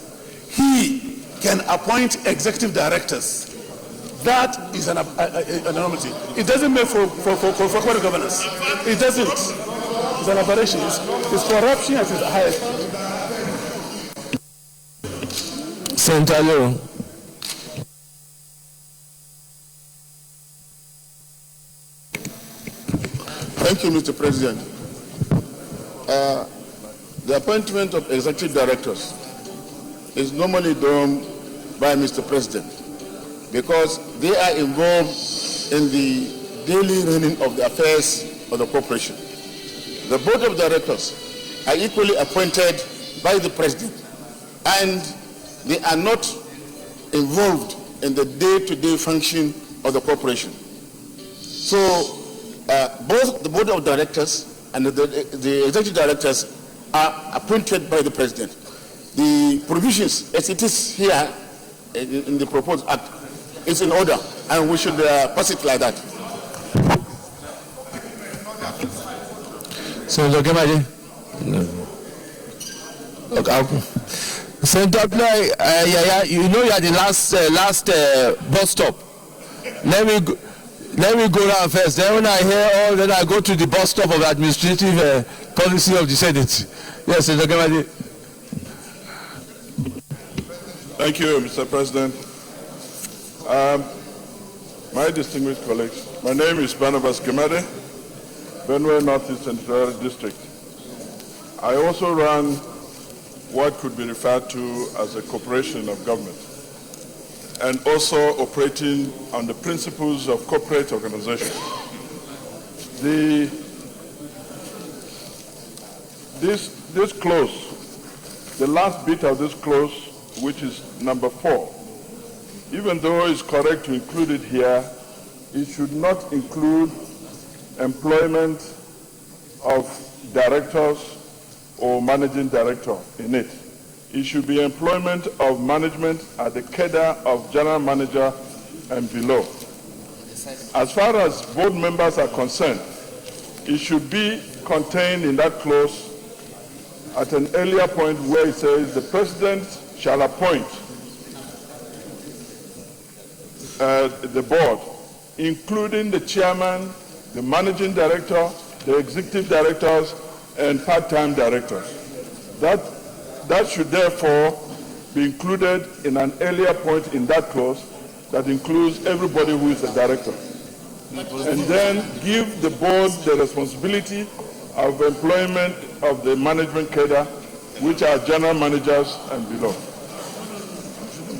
he can appoint executive directors, that is an anomaly. It doesn't make for corporate governance. It doesn't. It's an aberration. It's corruption at its highest. Senator Leo. Thank you, Mr. President. The appointment of executive directors is normally done by Mr. President because they are involved in the daily running of the affairs of the corporation. The board of directors are equally appointed by the president, and they are not involved in the day-to-day function of the corporation. So both the board of directors and the executive directors are appointed by the president. The provisions, as it is here in the proposed act, is in order, and we should pass it like that. Senator Gemaji. No. Okay. Senator Play, you know you are the last bus stop. Let me go. Let me go down first. Then when I hear all, then I go to the bus stop of the administrative policy of the Senate. Yes, Senator Kemade. Thank you, Mr. President. My distinguished colleagues, my name is Barnabas Kemade, Benue Northeast Central District. I also run what could be referred to as a corporation of government, and also operating on the principles of corporate organization. This clause, the last bit of this clause, which is number 4, even though it's correct to include it here, it should not include employment of directors or managing director in it. It should be employment of management at the cadre of general manager and below. As far as board members are concerned, it should be contained in that clause at an earlier point where it says the president shall appoint the board, including the chairman, the managing director, the executive directors, and part-time directors. That should therefore be included in an earlier point in that clause that includes everybody who is a director. And then give the board the responsibility of employment of the management cadre, which are general managers and below.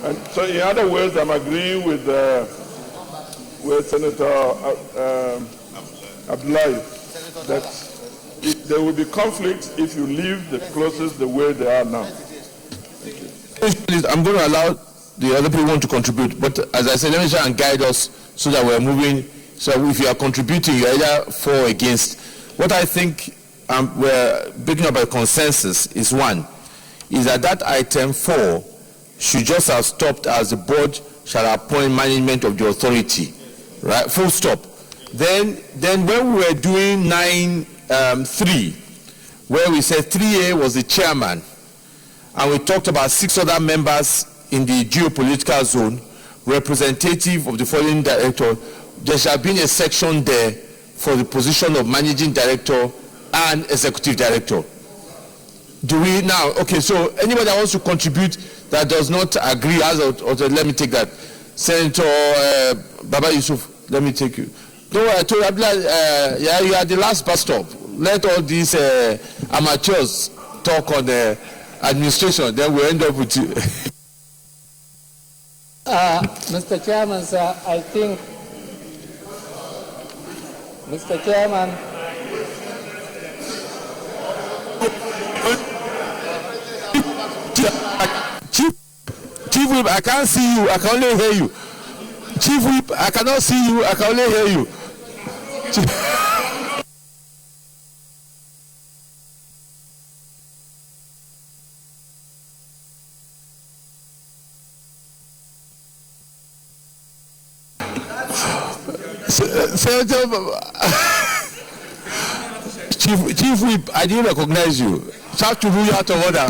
And so in other words, I'm agreeing with Senator Abdullahi that there will be conflict if you leave the clauses the way they are now. I'm going to allow the other people to contribute, but as I said, let me try and guide us so that we're moving. So if you are contributing, you're either for or against. What I think we're picking up a consensus is one, is that item 4 should just have stopped as the board shall appoint management of the authority, right? Full stop. Then when we were doing 9.3, where we said 3A was the chairman, and we talked about 6 other members in the geopolitical zone, representative of the foreign director, there shall be a section there for the position of managing director and executive director. Do we now? Okay, so anybody that wants to contribute that does not agree, let me take that. Senator Baba Yusuf, let me take you. Don't worry, I told you, yeah, you are the last bus stop. Let all these amateurs talk on the administration, then we'll end up with you. Mr. Chairman, sir, I think, Mr. Chairman, Chief Whip, I can't see you, I can only hear you. Chief Whip, I cannot see you, I can only hear you. Chief Whip, I didn't recognize you. Have to rule you out of order.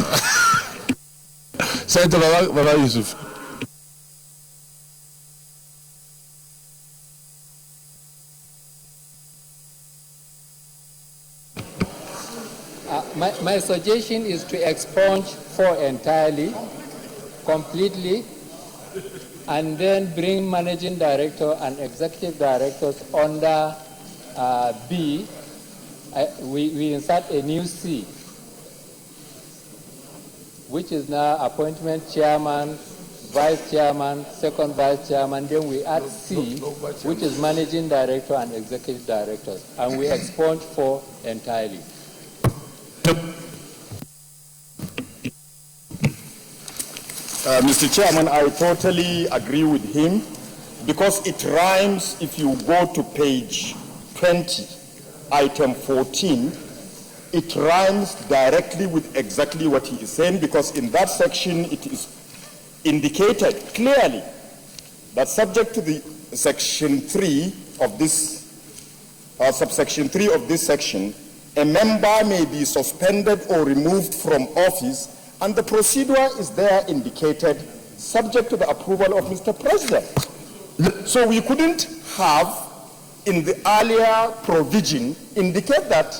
Senator Baba Yusuf. My suggestion is to expunge 4 entirely, completely, and then bring managing director and executive directors under B. We insert a new C, which is now appointment chairman, vice chairman, second vice chairman. Then we add C, which is managing director and executive directors, and we expunge 4 entirely. Mr. Chairman, I totally agree with him because it rhymes. If you go to page 20, item 14, it rhymes directly with exactly what he is saying, because in that section it is indicated clearly that subject to the section 3 of this, subsection 3 of this section, a member may be suspended or removed from office, and the procedure is there indicated, subject to the approval of Mr. President. So we couldn't have in the earlier provision indicate that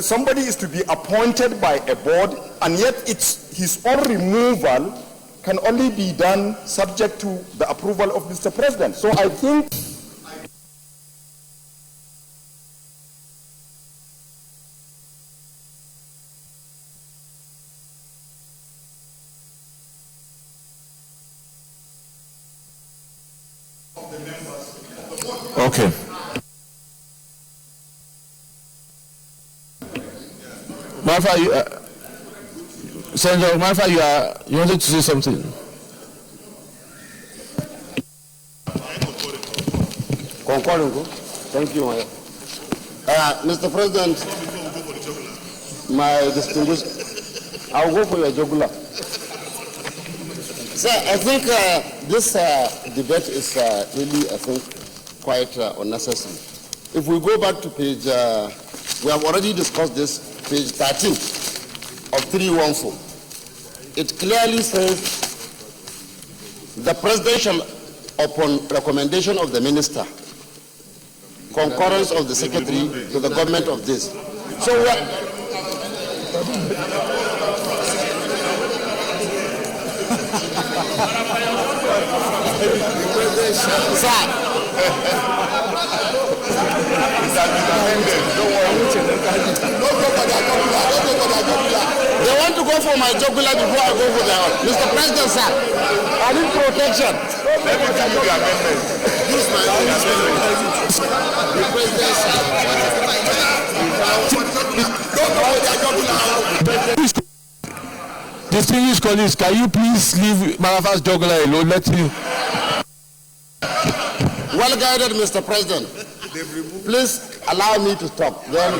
somebody is to be appointed by a board, and yet his own removal can only be done subject to the approval of Mr. President. So I think Okay. Marfa, Senator Marfa, you wanted to say something? Thank you, Mr. President, my distinguished, I'll go for your jugular. Sir, I think this debate is really, I think, quite unnecessary. If we go back to page, we have already discussed this, page 13 of 314. It clearly says the President shall, upon recommendation of the Minister, concurrence of the Secretary to the government of this. So what? They want to go for my jugular before I go for their own. Mr. President, sir, I need protection. Let me tell you the amendment. This is my amendment. The President, sir. Distinguished colleagues, can you please leave Marafa's jugular alone? Let him. Well guided, Mr. President. Please allow me to talk. Then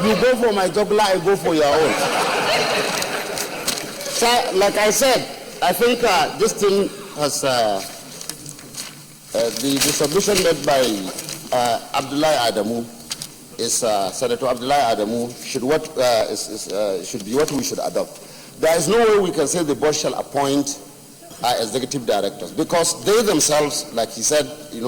you go for my jugular, I go for your own. Sir, like I said, I think this thing has the submission made by Abdullahi Adamu is Senator Abdullahi Adamu should be what we should adopt. There is no way we can say the board shall appoint executive directors, because they themselves, like he said,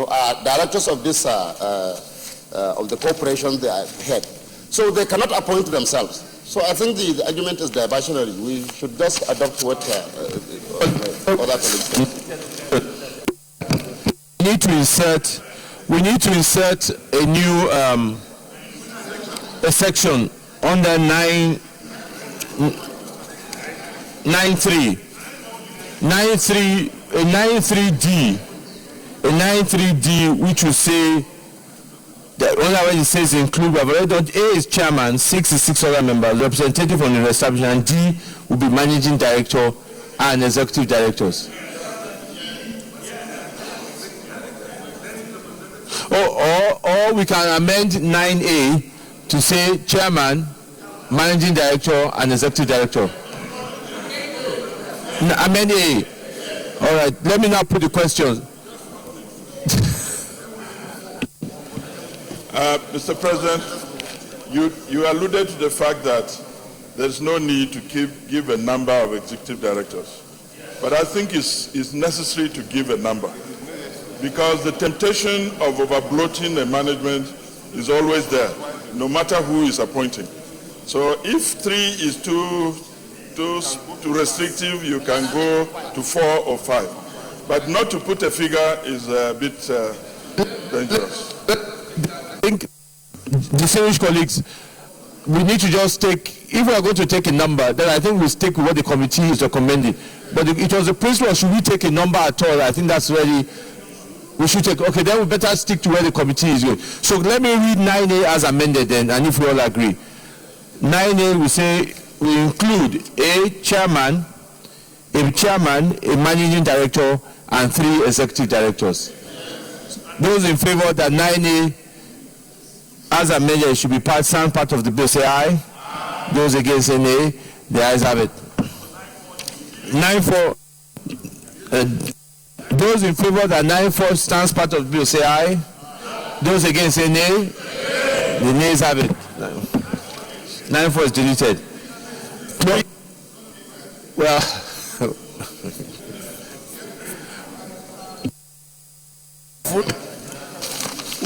are directors of this of the corporation they are head. So they cannot appoint themselves. So I think the argument is diversionary. We should just adopt what other colleagues say. We need to insert a new a section under 93D, which will say that otherwise it says include. We have already done. A is chairman, 6 is 6 other members, representative from the establishment, and D will be managing director and executive directors. Or we can amend 9A to say chairman, managing director, and executive director. Amend A. All right, let me now put the question. Mr. President, you alluded to the fact that there's no need to give a number of executive directors. But I think it's necessary to give a number, because the temptation of overbloating the management is always there, no matter who is appointing. So if 3 is too restrictive, you can go to 4 or 5. But not to put a figure is a bit dangerous. I think, distinguished colleagues, we need to just take, if we are going to take a number, then I think we'll stick with what the committee is recommending. But it was the principle, should we take a number at all? I think that's really, we should take, okay, then we better stick to where the committee is going. So let me read 9A as amended then, and if we all agree. 9A, we say, we include a chairman, a managing director, and 3 executive directors. Those in favor that 9A as amended should be sound part of the bill, say aye. Those against say nay. The ayes have it. 9.4. Those in favor that 9.4 stands part of the bill, say aye. Those against say nay. The nays have it. 9.4 is deleted. Well,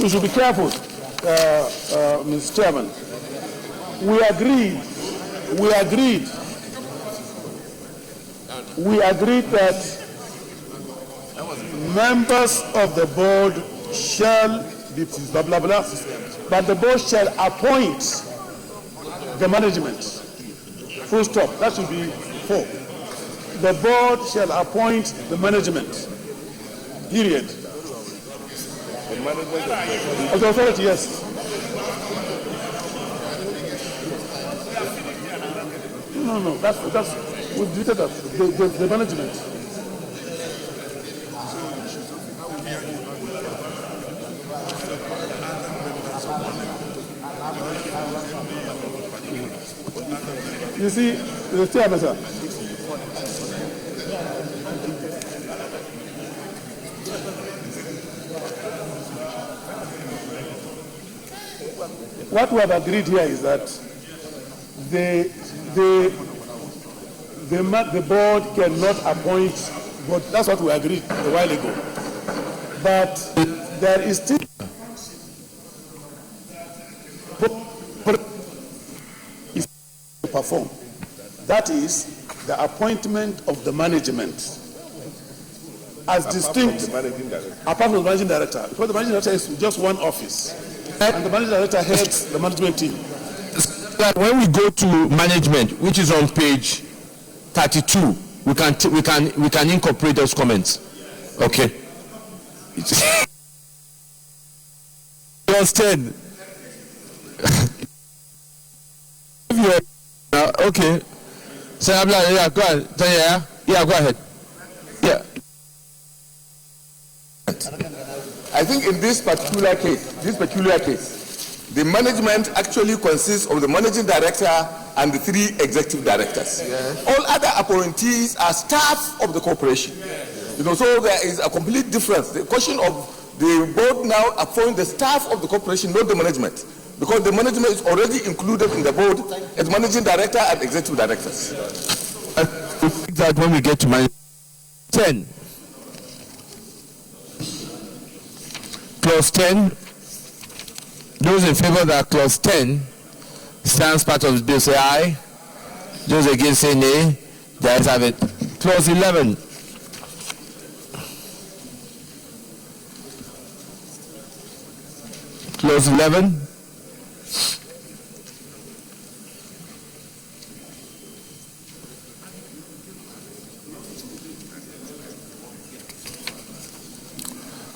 we should be careful, Mr. Chairman. We agreed that members of the board shall be blah blah blah, but the board shall appoint the management. Full stop. That should be 4. The board shall appoint the management. Period. The management of the authority, yes. No. That's we deleted that. The management. You see, the chairman, sir. What we have agreed here is that the board cannot appoint, but that's what we agreed a while ago. But there is still to perform. That is the appointment of the management as distinct apart from the managing director, because the managing director is just one office, and the managing director heads the management team. When we go to management, which is on page 32, we can incorporate those comments. Okay. Clause 10. Okay. So yeah, go ahead. Yeah, go ahead. Yeah. I think in this peculiar case, the management actually consists of the managing director and the 3 executive directors. Yes. All other appointees are staff of the corporation. Yes. So there is a complete difference. The question of the board now appoint the staff of the corporation, not the management, because the management is already included in the board as managing director and executive directors. I think that when we get to my 10, clause 10, those in favor that clause 10 stands part of the bill say aye. Those against say nay. The ayes have it. Clause 11. Clause 11.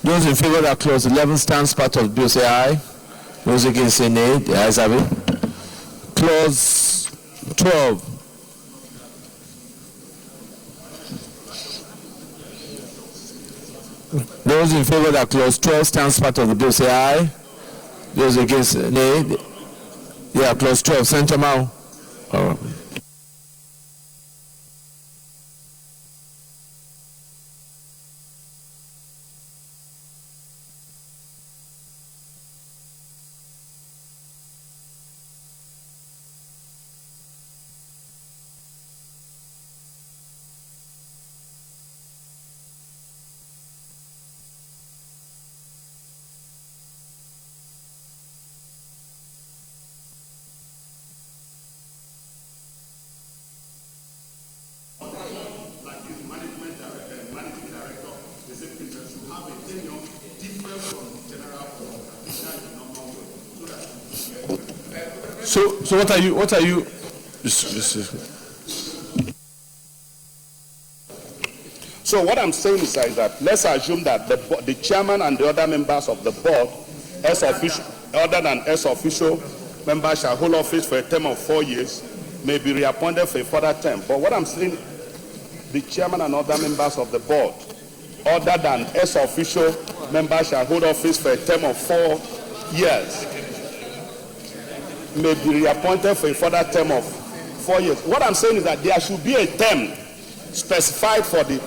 Those in favor that clause 11 stands part of the bill say aye. Those against say nay. The ayes have it. Clause 12. Those in favor that clause 12 stands part of the bill say aye. Those against nay. Yeah, clause 12. Senator Mao. So what are you? So what I'm saying is that let's assume that the chairman and the other members of the board, other than as official members, shall hold office for a term of 4 years, may be reappointed for a further term. But what I'm saying, the chairman and other members of the board, other than as official members, shall hold office for a term of 4 years, may be reappointed for a further term of 4 years. What I'm saying is that there should be a term specified for the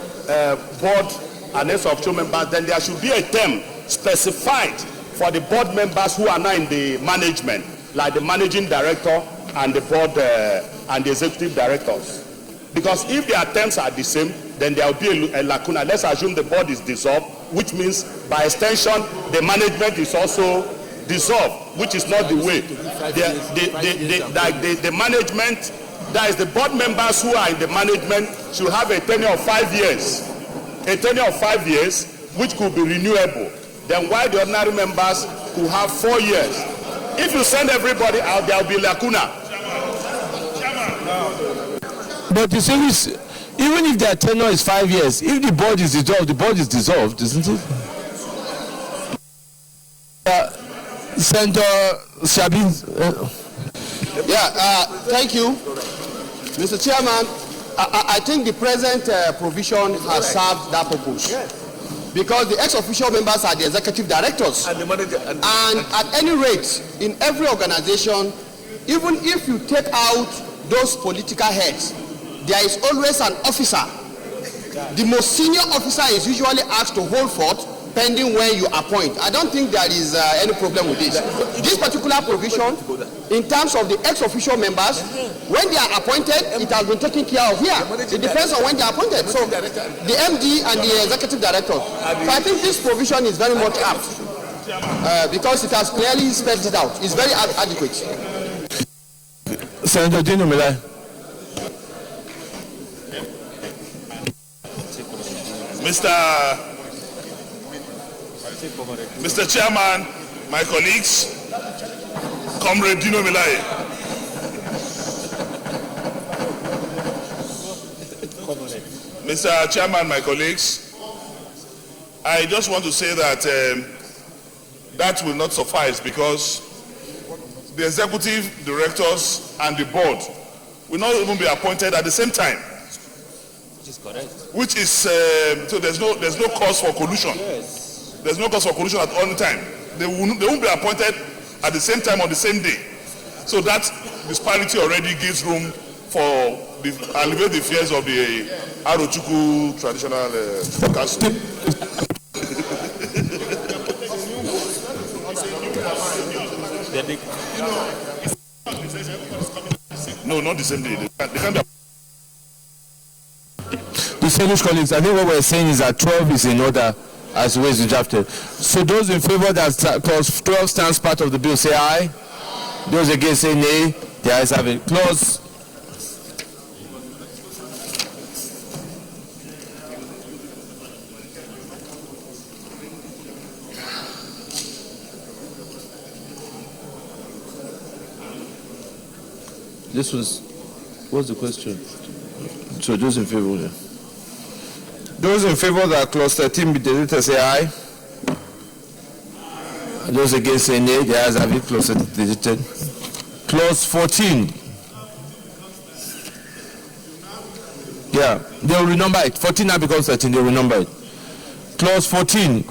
board and as official members. Then there should be a term specified for the board members who are now in the management, like the managing director and the board and the executive directors. Because if their terms are the same, then there will be a lacuna. Let's assume the board is dissolved which means by extension the management is also dissolved, which is not the way. The management, that is the board members who are in the management, should have a tenure of 5 years. A tenure of 5 years, which could be renewable. Then while the ordinary members could have 4 years. If you send everybody out, there will be lacuna. But you see, even if their tenure is 5 years, if the board is dissolved, isn't it? Senator Shabin. Thank you. Mr. Chairman, I think the present provision has served that purpose. Because the ex-official members are the executive directors. And at any rate, in every organization, even if you take out those political heads, there is always an officer. The most senior officer is usually asked to hold forth pending when you appoint. I don't think there is any problem with this. This particular provision, in terms of the ex-official members, when they are appointed, it has been taken care of here. It depends on when they are appointed. So the MD and the executive director. So I think this provision is very much apt because it has clearly spelled it out. It's very adequate. Senator Dino Milai. Mr. Chairman, my colleagues, Comrade Dino Milai. Mr. Chairman, my colleagues, I just want to say that that will not suffice because the executive directors and the board will not even be appointed at the same time. Which is correct. Which is so there's no cause for collusion. Yes. There's no cause for collusion at all time. They won't be appointed at the same time on the same day. So that disparity already gives room for alleviate the fears of the Arochukwu traditional council. No, not the same day. They can't be. Distinguished colleagues, I think what we're saying is that 12 is in order as ways to drafted. So those in favor that clause 12 stands part of the bill say aye. Those against say nay. The ayes have it. Clause what's the question? So those in favor, yeah. Those in favor that clause 13 be deleted say aye. Those against say nay. The ayes have it. Clause 13 deleted. Clause 14. Yeah, they will renumber it. 14 now becomes 13. They will renumber it. Clause 14.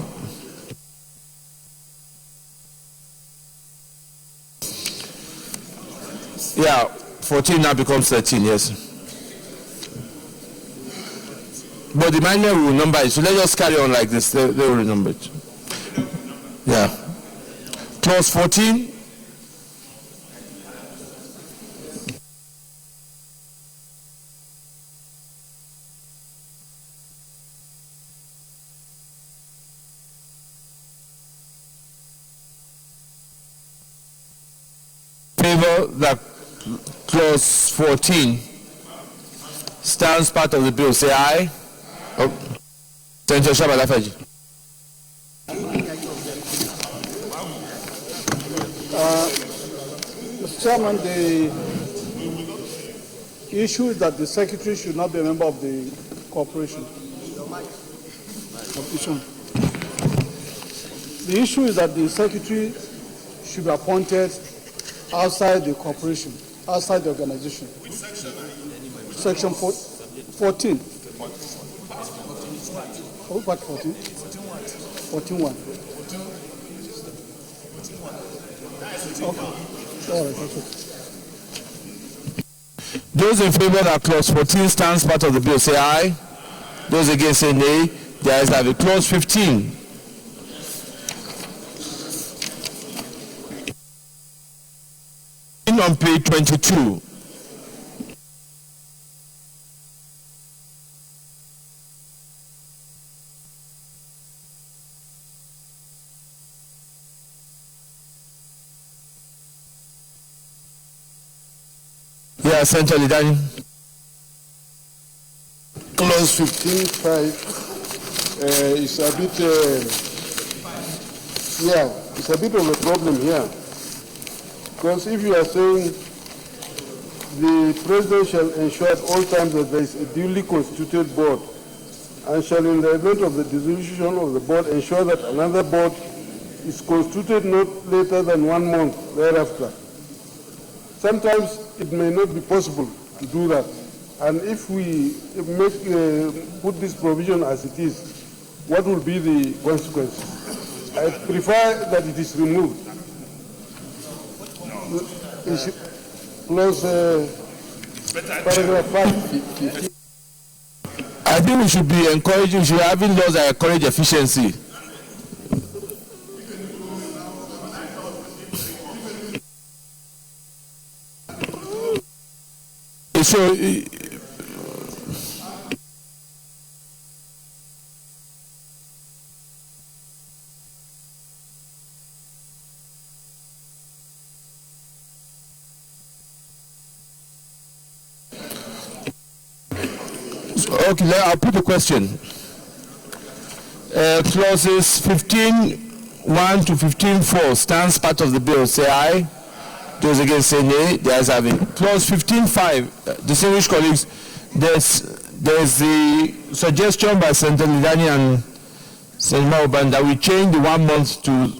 Yeah, 14 now becomes 13. Yes. But the minor will number it. So let's just carry on like this. They will remember it. Yeah. Clause 14. Favor that clause 14 stands part of the bill. Say aye. Oh. Senator Shabalafaji. Mr. Chairman, the issue is that the secretary should not be a member of the corporation. The issue is that the secretary should be appointed outside the corporation, outside the organization. Section 14. Oh, part 14? 14.1. Okay. All right, that's okay. Those in favor that clause 14 stands part of the bill say aye. Those against say nay. The ayes have it. Clause 15. On page 22. Yeah, Senator Lidani. Clause 15.5 is a bit, it's a bit of a problem here. Because if you are saying the president shall ensure at all times that there is a duly constituted board and shall in the event of the dissolution of the board ensure that another board is constituted not later than 1 month thereafter. Sometimes it may not be possible to do that. And if we put this provision as it is, what will be the consequences? I prefer that it is removed. Clause paragraph 5. I think we should be encouraging, we should have laws that encourage efficiency. So, okay, I'll put the question. Clauses 15.1 to 15.4 stands part of the bill. Say aye. Those against say nay. The ayes have it. Clause 15.5, distinguished colleagues, there's the suggestion by Senator Lidani and Senator Mauban that we change the 1 month to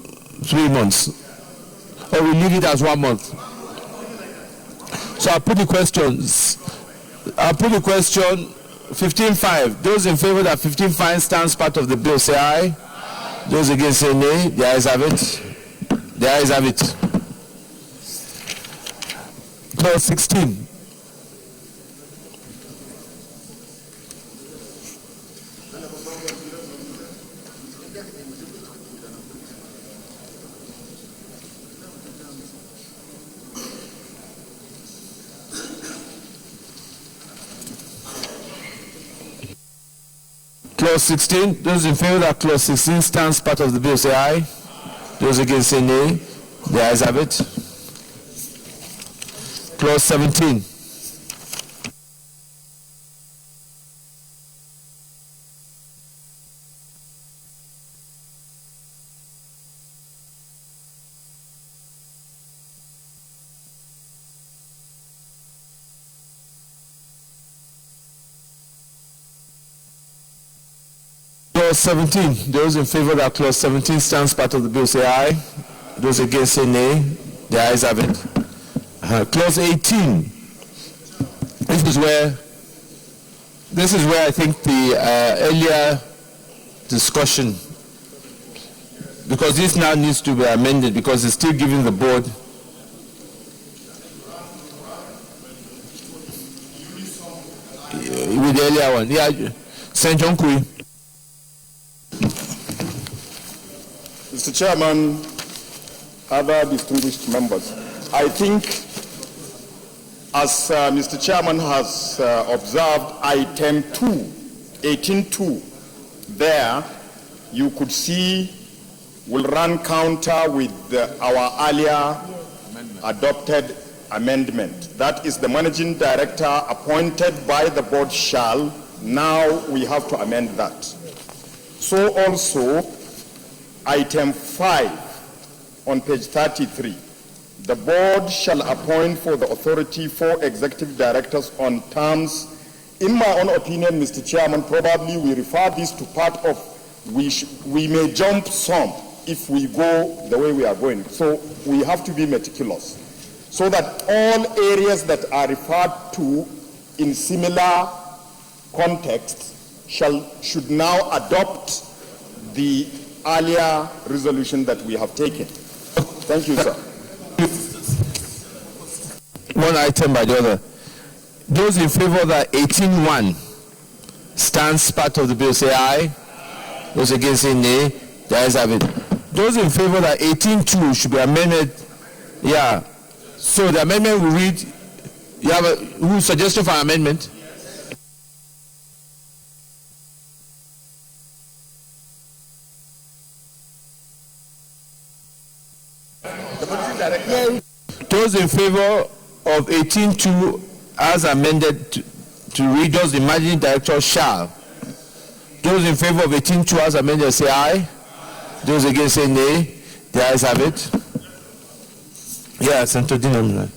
3 months, or we leave it as 1 month. So I'll put the questions. 15.5. Those in favor that 15.5 stands part of the bill, say aye. Those against say nay. The ayes have it. The ayes have it. Clause 16. Clause 16. Those in favor that clause 16 stands part of the bill, say aye. Those against say nay. The ayes have it. Clause 17. Clause 17. Those in favor that clause 17 stands part of the bill, say aye. Those against say nay. The ayes have it. Clause 18. This is where I think the earlier discussion, because this now needs to be amended because it's still giving the board with the earlier one. Yeah, St. John Kui. Mr. Chairman, other distinguished members, I think as Mr. Chairman has observed, item 2, 18.2, there you could see will run counter with our earlier adopted amendment. That is the managing director appointed by the board shall. Now we have to amend that. So also, item 5 on page 33. The board shall appoint for the authority 4 executive directors on terms. In my own opinion, Mr. Chairman, probably we refer this to part of we may jump some if we go the way we are going. So we have to be meticulous so that all areas that are referred to in similar context should now adopt the earlier resolution that we have taken. Thank you, sir. One item by the other. Those in favor that 18.1 stands part of the bill, say aye. Those against say nay. The ayes have it. Those in favor that 18.2 should be amended, yeah. So the amendment will read, you have a suggestion for amendment? Those in favor of 18.2 as amended to read, those the managing director shall. Those in favor of 18.2 as amended say aye. Those against say nay. The ayes have it. Yeah, Senator Dino Milai.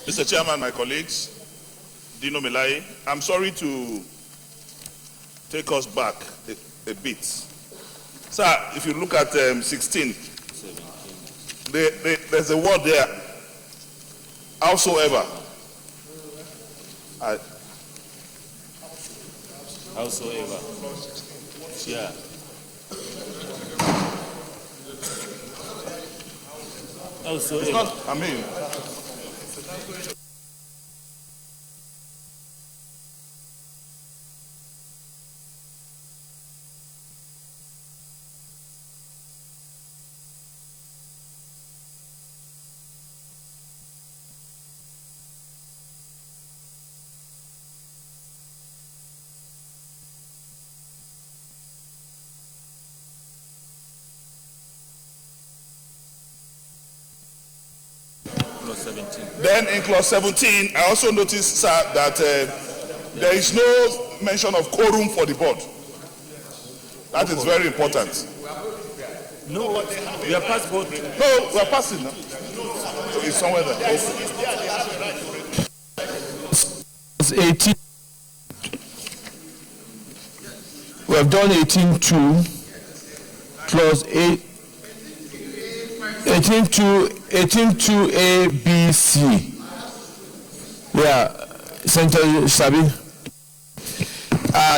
Mr. Chairman, my colleagues, Dino Milai, I'm sorry to take us back a bit. Sir, if you look at 16, there's a word there, howsoever. Howsoever. Yeah. Howsoever. It's not, I mean. Then in clause 17, I also noticed, sir, that there is no mention of quorum for the board. That is very important. No, we are past board. No, we are passing now. So it's somewhere there. It's 18. We have done 18.2, clause 8. 18.2 A, B, C. Yeah, Senator Sabi.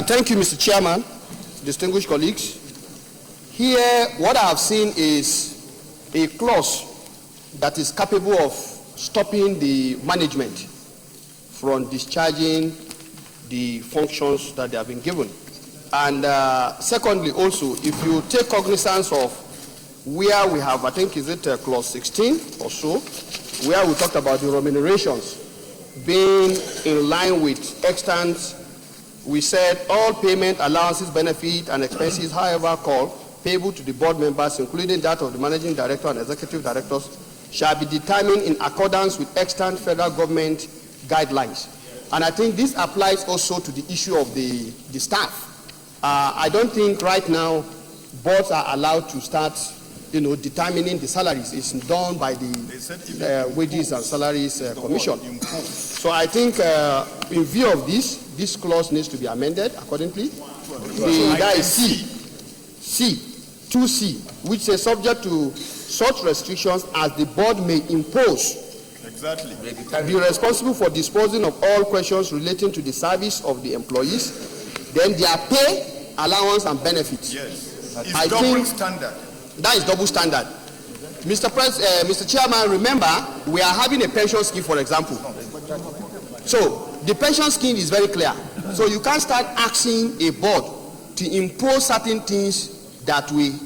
Thank you, Mr. Chairman, distinguished colleagues. Here, what I have seen is a clause that is capable of stopping the management from discharging the functions that they have been given. And secondly, also, if you take cognizance of where we have, I think, is it clause 16 or so, where we talked about the remunerations being in line with extant, we said all payment, allowances, benefits, and expenses, however called, payable to the board members, including that of the managing director and executive directors, shall be determined in accordance with extant federal government guidelines. And I think this applies also to the issue of the staff. I don't think right now boards are allowed to start determining the salaries. Is done by the Wages and Salaries Commission. So I think in view of this clause needs to be amended accordingly. That is C, 2C, which says subject to such restrictions as the board may impose. Exactly. Be responsible for disposing of all questions relating to the service of the employees, then their pay, allowance, and benefits. Yes. It's double standard. That is double standard. Mr. Chairman, remember, we are having a pension scheme, for example. So the pension scheme is very clear. So you can't start asking a board to impose certain things that we,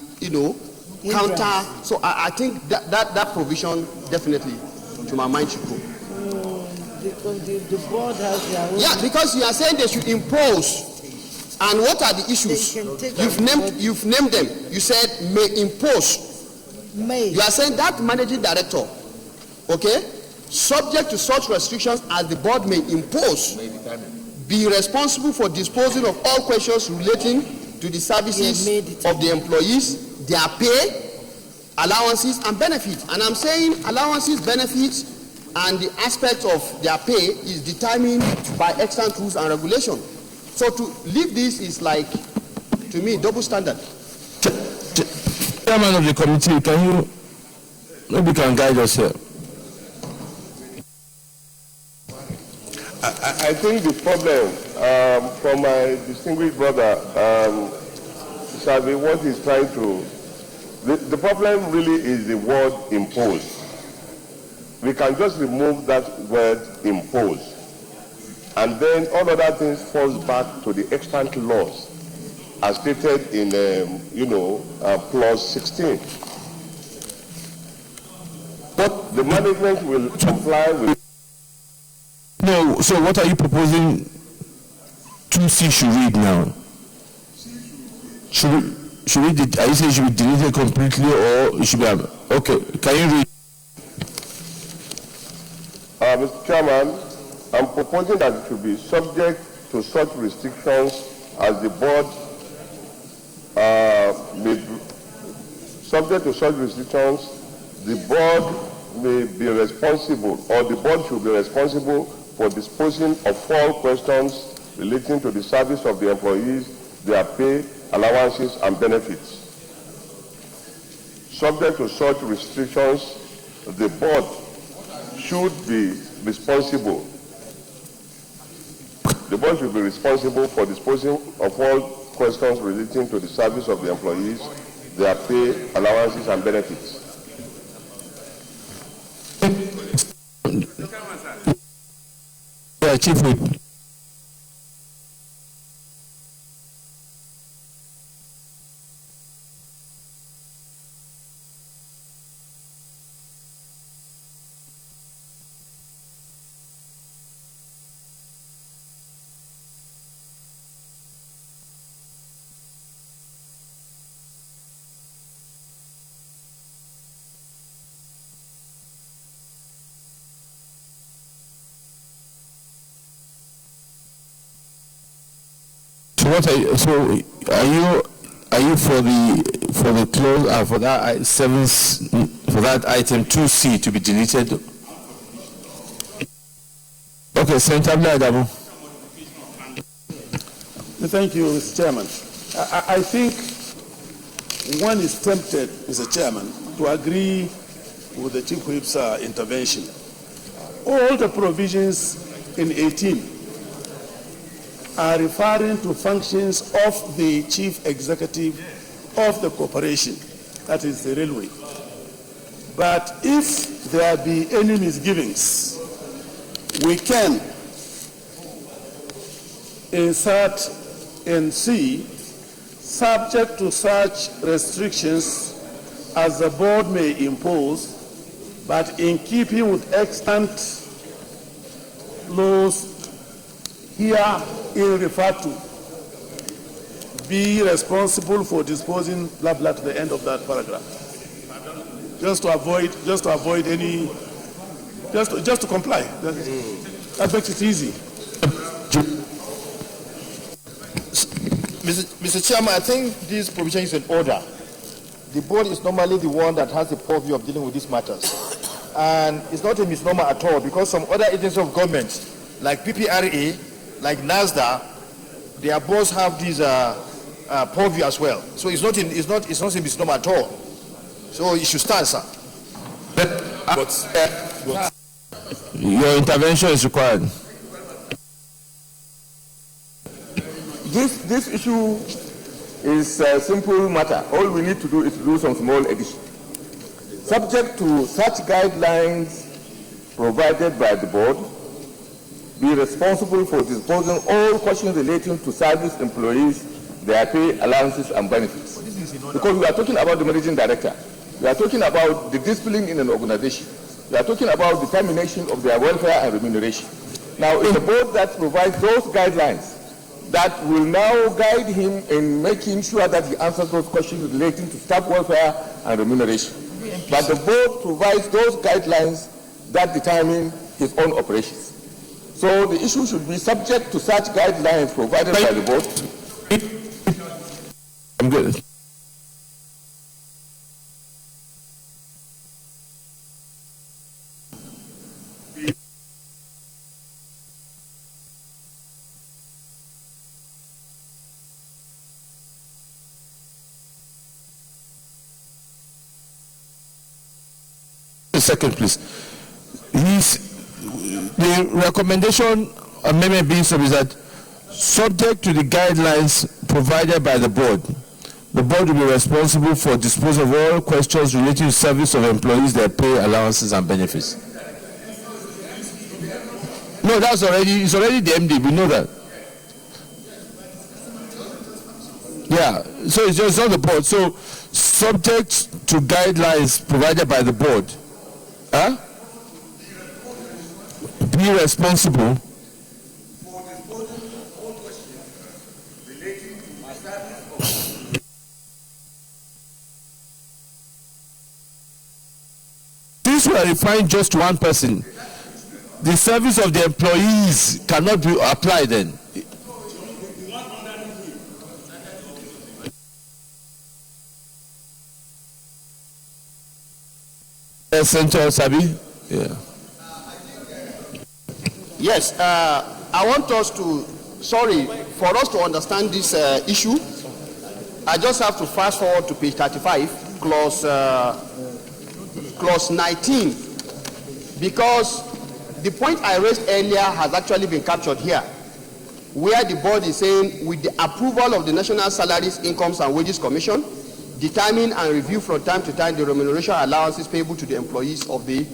counter. So I think that provision definitely, to my mind, should go. Because the board has their own. Yeah, because you are saying they should impose. And what are the issues? You've named them. You said may impose. May. You are saying that managing director, okay, subject to such restrictions as the board may impose, be responsible for disposing of all questions relating to the services of the employees, their pay, allowances, and benefits. And I'm saying allowances, benefits, and the aspect of their pay is determined by extant rules and regulations. So to leave this is like, to me, double standard. Chairman of the committee, can you maybe guide us here? I think the problem from my distinguished brother, Sabi, what he's trying to, the problem really is the word impose. We can just remove that word impose. And then all other things falls back to the extant laws as stated in, clause 16. But the management will comply with. No, so what are you proposing 2C should read now? Should we are you saying it should be deleted completely or it should be, okay, can you read? Mr. Chairman, I'm proposing that it should be subject to such restrictions as the board subject to such restrictions, the board may be responsible, or the board should be responsible for disposing of all questions relating to the service of the employees, their pay, allowances, and benefits. Subject to such restrictions, the board should be responsible. The board should be responsible for disposing of all questions relating to the service of the employees, their pay, allowances, and benefits. Chief Whip. So what are you, are you for the close for that for that item 2C to be deleted? Okay, Senator Adamu. Thank you, Mr. Chairman. I think one is tempted, Mr. Chairman, to agree with the Chief Whip's intervention. All the provisions in 18 are referring to functions of the chief executive of the corporation, that is the railway. But if there be any misgivings, we can insert in C, subject to such restrictions as the board may impose, but in keeping with extant laws here referred to, be responsible for disposing blah blah to the end of that paragraph. Just to avoid any, just to comply. That makes it easy. Mr. Chairman, I think this provision is in order. The board is normally the one that has the purview of dealing with these matters. And it's not a misnomer at all, because some other agencies of government, like PPRA, like NASDA, their boards have this purview as well. So it's not a misnomer at all. So it should stand, sir. Your intervention is required. This issue is a simple matter. All we need to do is to do some small addition. Subject to such guidelines provided by the board, be responsible for disposing all questions relating to service employees, their pay, allowances, and benefits. Because we are talking about the managing director. We are talking about the discipline in an organization. We are talking about determination of their welfare and remuneration. Now, it's the board that provides those guidelines that will now guide him in making sure that he answers those questions relating to staff welfare and remuneration. But the board provides those guidelines that determine his own operations. So the issue should be subject to such guidelines provided by the board. I'm good. A second, please. The recommendation amendment being sub is that subject to the guidelines provided by the board will be responsible for disposal of all questions relating to service of employees, their pay, allowances, and benefits. No, it's already the MD, we know that. Yeah, so it's just not the board. So subject to guidelines provided by the board, be responsible since we are referring just to one person, the service of the employees cannot be applied then. Senator Sabi? Yeah. Yes, I want us to, for us to understand this issue, I just have to fast forward to page 35, clause 19, because the point I raised earlier has actually been captured here, where the board is saying, with the approval of the National Salaries, Incomes and Wages Commission, determine and review from time to time the remuneration allowances payable to the employees of the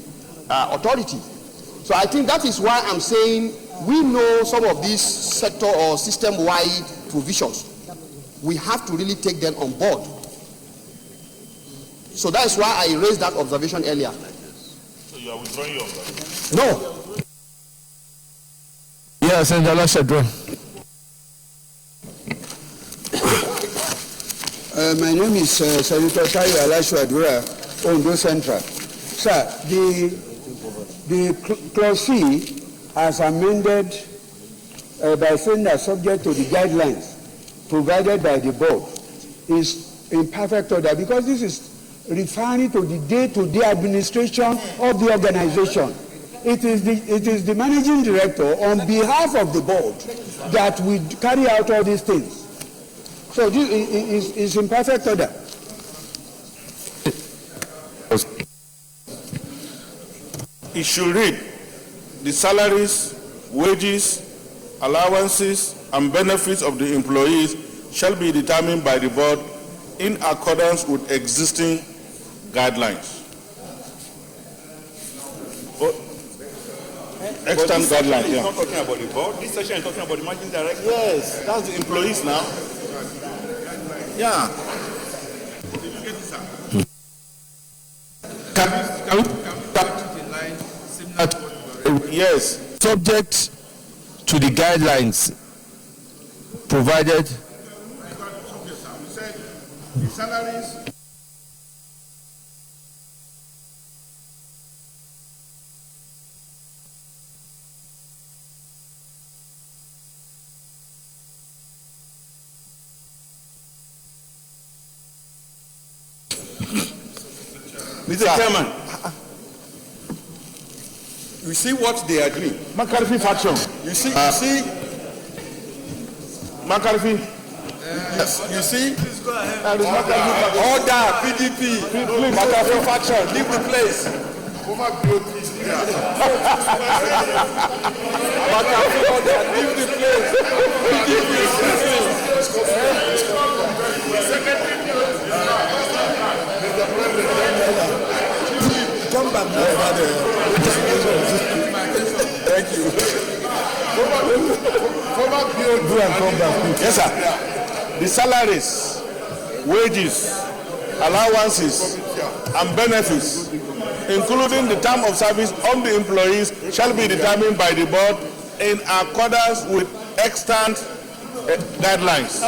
authority. So I think that is why I'm saying we know some of these sector or system-wide provisions. We have to really take them on board. So that is why I raised that observation earlier. So you are withdrawing your observation? No. Yes, Senator Lashadro. My name is Senator Tayo Alashwadura, Ondo Central. Sir, the clause C, as amended by saying that subject to the guidelines provided by the board, is in perfect order, because this is referring to the day-to-day administration of the organization. It is the managing director on behalf of the board that will carry out all these things. So this is in perfect order. It should read, the salaries, wages, allowances, and benefits of the employees shall be determined by the board in accordance with existing guidelines. Extant guidelines, yeah. Not talking about the board. This section is talking about the managing director. Yes, that's the employees now. Yeah. Yes, subject to the guidelines provided. The salaries. Mr. Chairman, you see what they are doing. McCarthy faction. You see, McCarthy. Yes, you see. McCarthy. Order, PDP. McCarthy faction, leave the place. McCarthy order, leave the place. PDP is come back now. Thank you. Yes, sir. The salaries, wages, allowances, and benefits, including the term of service of the employees, shall be determined by the board in accordance with extant guidelines.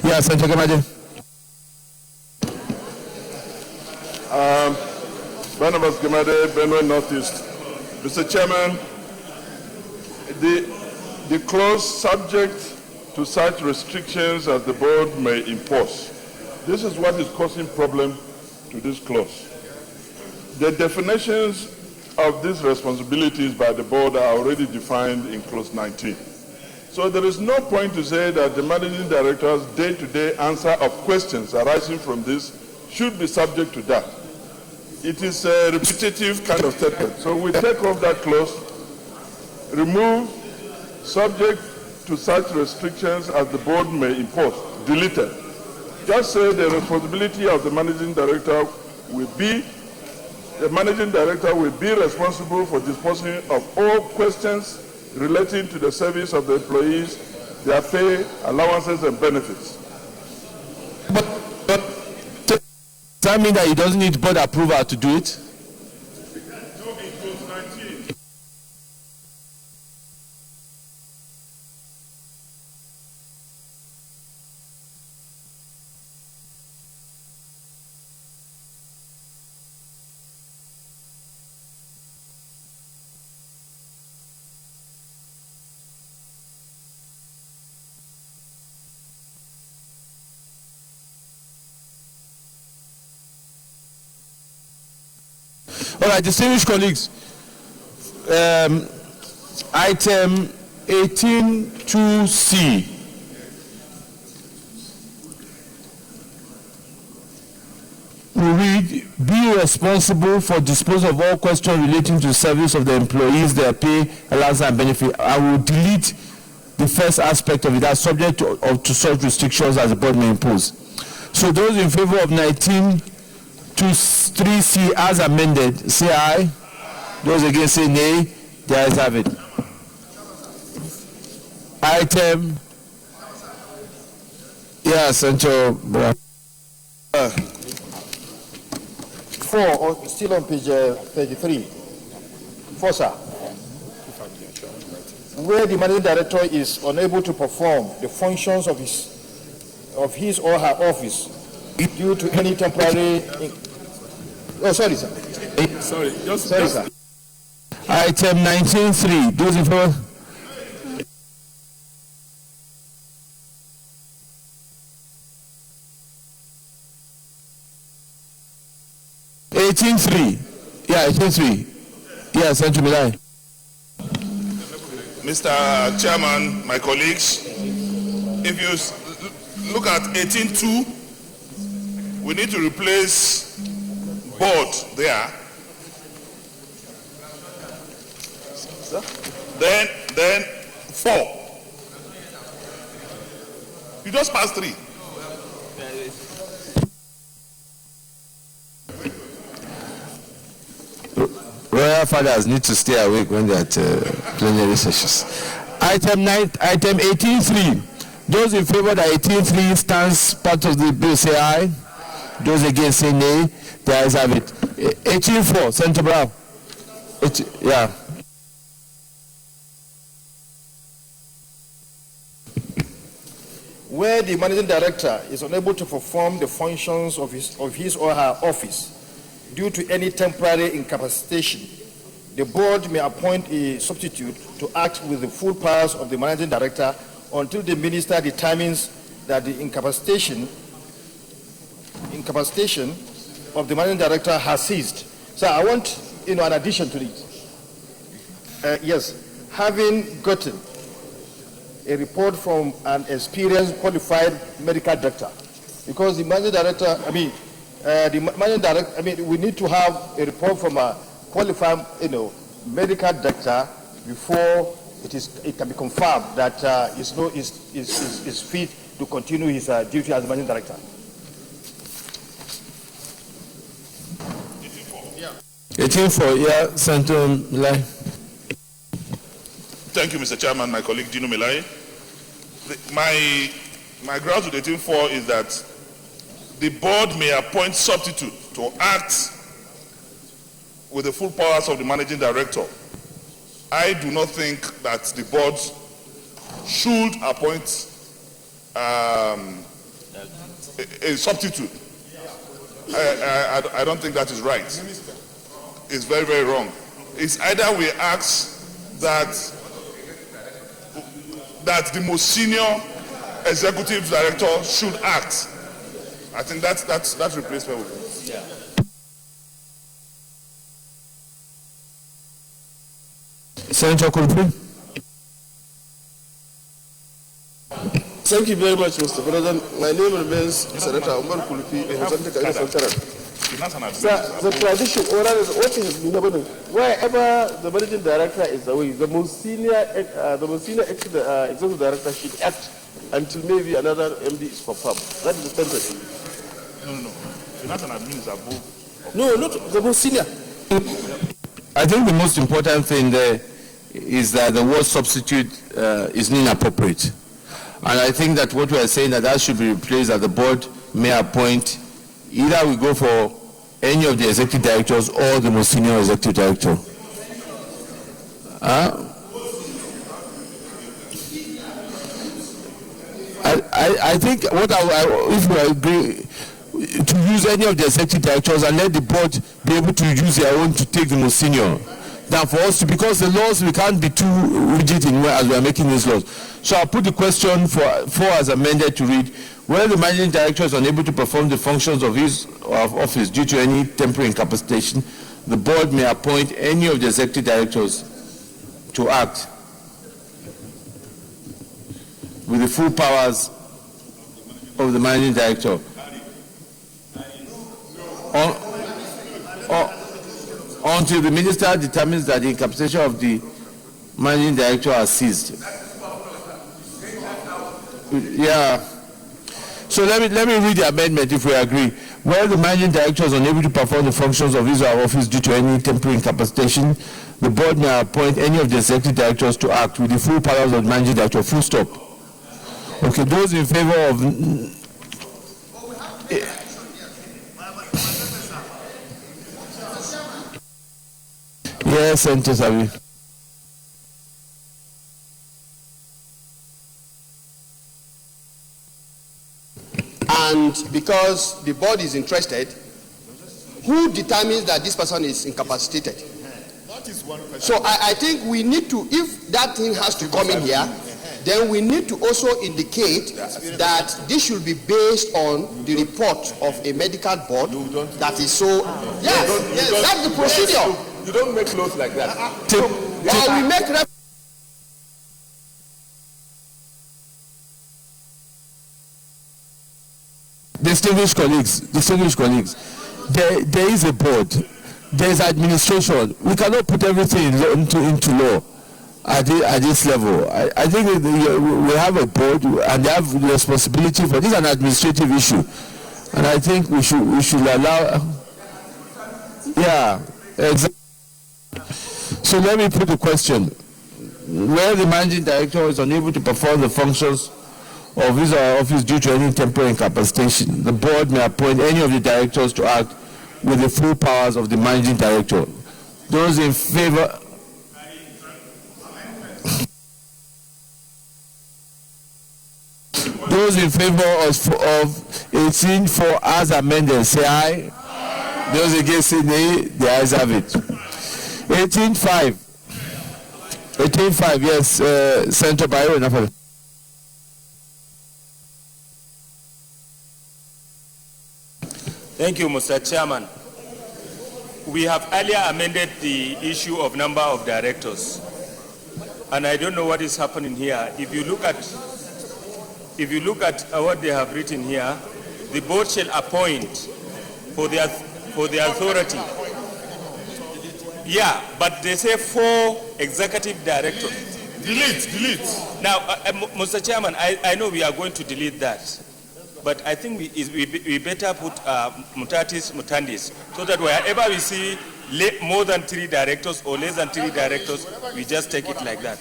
Yes, Senator Gamaje. Barnabas Gamade, Benue Northeast. Mr. Chairman, the clause subject to such restrictions as the board may impose. This is what is causing problem to this clause. The definitions of these responsibilities by the board are already defined in clause 19. So there is no point to say that the managing director's day-to-day answer of questions arising from this should be subject to that. It is a repetitive kind of statement. So we take off that clause, remove subject to such restrictions as the board may impose, deleted. Just say the responsibility of the managing director will be, the managing director will be responsible for disposing of all questions relating to the service of the employees, their pay, allowances, and benefits. But does that mean that he doesn't need board approval to do it? All right, distinguished colleagues, item 18.2c. We read, be responsible for disposal of all questions relating to the service of the employees, their pay, allowance, and benefit. I will delete the first aspect of it as subject to such restrictions as the board may impose. So those in favor of 19.3c as amended, say aye. Those against say nay. The ayes have it. Item, Central. 4, still on page 33. 4, sir. Where the managing director is unable to perform the functions of his or her office due to any temporary. Oh, sorry, sir. Sorry, sorry, sir. Item 19.3. Those in favor? Central Milai. Mr. Chairman, my colleagues, if you look at 18.2, we need to replace board there. Then 4. You just passed 3. Royal fathers need to stay awake when they're at plenary sessions. Item 18.3. Those in favor that 18.3 stands part of the bill say aye. Those against say nay. The ayes have it. 18.4. Senator Brown. Yeah. Where the managing director is unable to perform the functions of his or her office due to any temporary incapacitation, the board may appoint a substitute to act with the full powers of the managing director until the minister determines that the incapacitation of the managing director has ceased. So I want, an addition to it. Yes, having gotten a report from an experienced qualified medical doctor, because the managing director, we need to have a report from a qualified, medical doctor before it can be confirmed that is fit to continue his duty as managing director. 18.4, Senator Milai. Thank you, Mr. Chairman, my colleague Dino Milai. My grounds with 18.4 is that the board may appoint substitute to act with the full powers of the managing director. I do not think that the board should appoint a substitute. I don't think that is right. It's very, very wrong. It's either we ask that the most senior executive director should act. I think that's replacement. Yeah. Senator Kulfi. Thank you very much, Mr. President. My name remains Senator Umar Kulfi, representing the Central. The tradition, what has been happening, wherever the managing director is away, the most senior executive director should act until maybe another MD is confirmed. That is the tendency. No. Finance and admin is above. No, not the most senior. I think the most important thing there is that the word substitute is inappropriate. And I think that what we are saying that should be replaced, that the board may appoint, either we go for any of the executive directors or the most senior executive director. I think if we agree to use any of the executive directors and let the board be able to use their own to take the most senior, than for us to, because the laws, we can't be too rigid in as we are making these laws. So I'll put the question for as amended to read, where the managing director is unable to perform the functions of his office due to any temporary incapacitation, the board may appoint any of the executive directors to act with the full powers of the managing director until the minister determines that the incapacitation of the managing director has ceased. Yeah. So let me read the amendment if we agree. Where the managing director is unable to perform the functions of his or her office due to any temporary incapacitation, the board may appoint any of the executive directors to act with the full powers of the managing director. Full stop. Okay, those in favor of... Yes, Senator Savi. And because the board is interested, who determines that this person is incapacitated? That is one question. So I think we need to, if that thing has to come in here, then we need to also indicate that this should be based on the report of a medical board that is so... Yes, that's the procedure. You don't make laws like that. Or we make... Distinguished colleagues, there is a board, there is administration. We cannot put everything into law at this level. I think we have a board and they have the responsibility for this, an administrative issue, and I think we should allow. Yeah, exactly. So let me put the question: where the managing director is unable to perform the functions of his or her office due to any temporary incapacitation, the board may appoint any of the directors to act with the full powers of the managing director. Those in favor... Those in favor of 18.4 as amended, say aye. Those against, say nay. The ayes have it. 18.5. 18.5, yes, Senator Bayo, enough of it. Thank you, Mr. Chairman. We have earlier amended the issue of number of directors, and I don't know what is happening here. If you look at what they have written here, the board shall appoint for the authority. Yeah, but they say 4 executive directors. Delete. Now, Mr. Chairman, I know we are going to delete that. But I think we better put mutatis mutandis, so that wherever we see more than 3 directors or less than 3 directors, we just take it like that.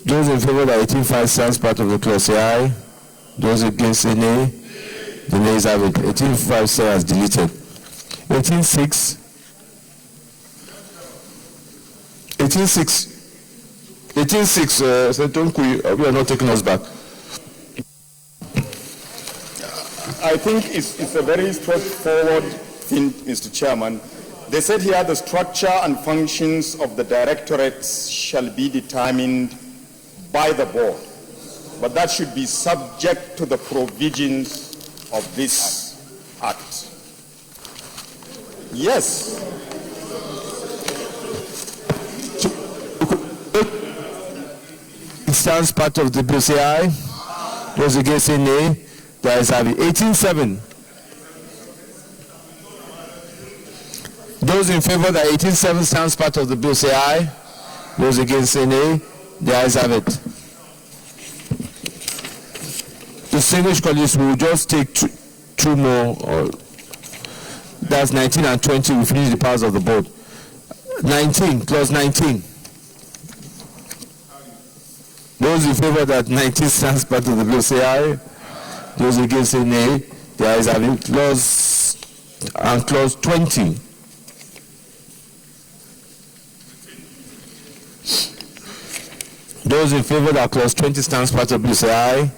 Those in favor of 18.5 stands part of the clause, say aye. Those against, say nay. The nays have it. 18.5 say as deleted. 18.6. 18.6. 18.6, we are not taking us back. I think it's a very straightforward thing, Mr. Chairman. They said here the structure and functions of the directorates shall be determined by the board, but that should be subject to the provisions of this act. Yes. Stands part of the bill, say aye. Those against, say nay. The ayes have it. 18.7. Those in favor that 18.7 stands part of the bill, say aye. Those against, say nay. The ayes have it. Distinguished colleagues, we will just take two more. That's 19 and 20. We finish the powers of the board. 19, clause 19. Those in favor that 19 stands part of the bill, say aye. Those against, say nay. The ayes have it. Clause 20. Those in favor that clause 20 stands part of the bill, say aye.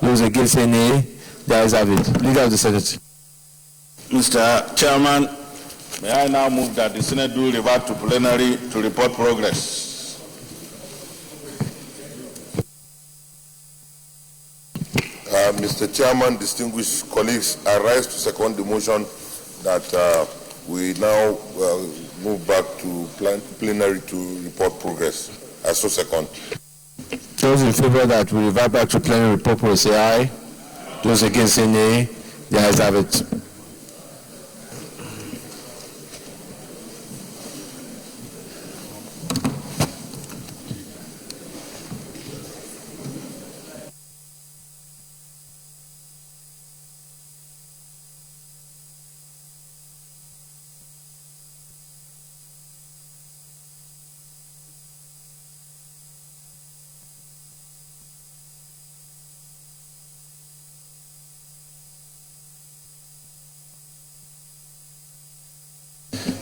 Those against, say nay. The ayes have it. Leader of the Senate. Mr. Chairman, may I now move that the Senate do revert to plenary to report progress. Mr. Chairman, distinguished colleagues, I rise to second the motion that we now move back to plenary to report progress. I so second. Those in favor that we revert back to plenary report progress say aye. Those against say nay. The ayes have it.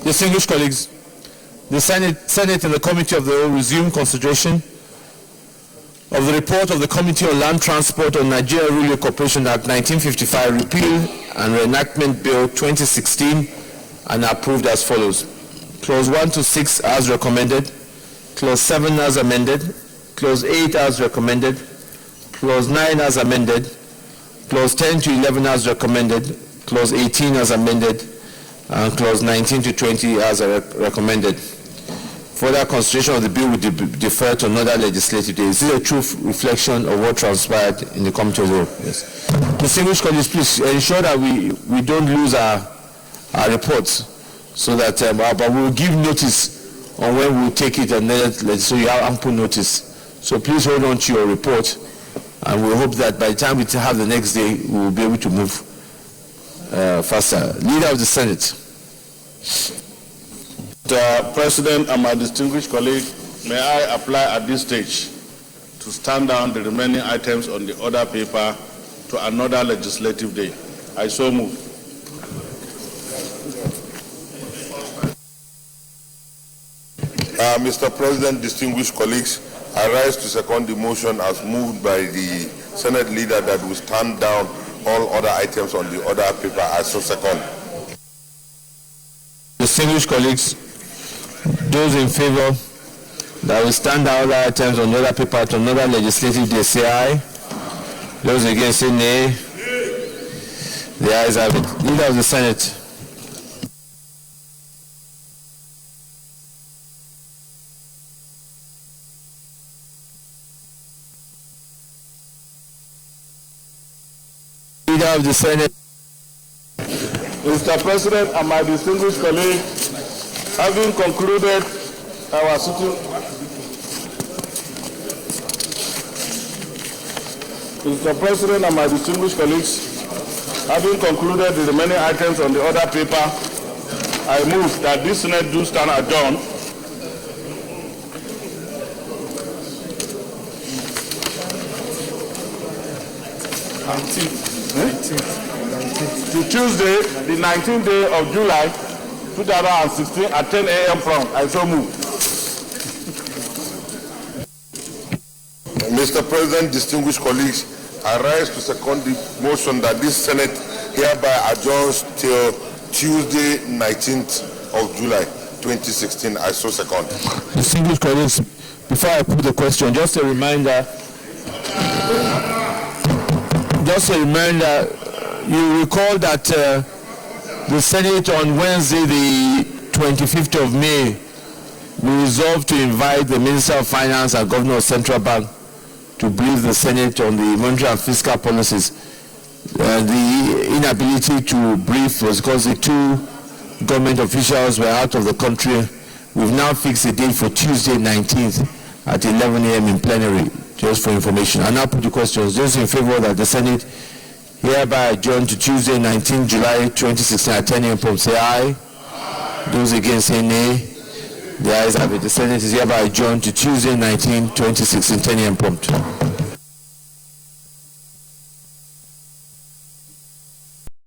Distinguished colleagues, the Senate and the Committee of the Whole resume consideration of the report of the Committee on Land Transport on Nigeria Railway Corporation Act 1955 Repeal and Reenactment Bill 2016 and approved as follows. Clause 1 to 6 as recommended, Clause 7 as amended, Clause 8 as recommended, Clause 9 as amended, Clause 10 to 11 as recommended, Clause 18 as amended, and Clause 19 to 20 as recommended. Further consideration of the bill will defer to another legislative day. This is a true reflection of what transpired in the Committee of the Whole. Yes. Distinguished colleagues, please ensure that we don't lose our reports, so that but we will give notice on when we will take it, and then so you have ample notice. So please hold on to your report, and we hope that by the time we have the next day, we will be able to move faster. Leader of the Senate. Mr. President and my distinguished colleague, may I apply at this stage to stand down the remaining items on the order paper to another legislative day. I so move. Mr. President, distinguished colleagues, I rise to second the motion as moved by the Senate leader that we stand down all other items on the order paper. I so second. Distinguished colleagues, those in favor that we stand down other items on the order paper to another legislative day say aye. Those against say nay. The ayes have it. Leader of the Senate. Leader of the Senate. Mr. President and my distinguished colleague, having concluded our sitting, Mr. President and my distinguished colleagues, having concluded the remaining items on the order paper, I move that this Senate do stand adjourned to Tuesday, the 19th day of July, 2016 at 10 a.m. prompt. I so move. Mr. President, distinguished colleagues, I rise to second the motion that this Senate hereby adjourns till Tuesday, 19th of July, 2016. I so second. Distinguished colleagues, before I put the question, just a reminder, you recall that the Senate on Wednesday, the 25th of May, we resolved to invite the Minister of Finance and Governor of Central Bank to brief the Senate on the monetary and fiscal policies. The inability to brief was because the two government officials were out of the country. We've now fixed the date for Tuesday 19th at 11 a.m. in plenary, just for information. I now put the questions. Those in favor that the Senate hereby adjourn to Tuesday 19 July 2016 at 10 a.m. say aye. Those against say nay. The ayes have it. The Senate is hereby adjourned to Tuesday 19 2016 10 a.m. prompt.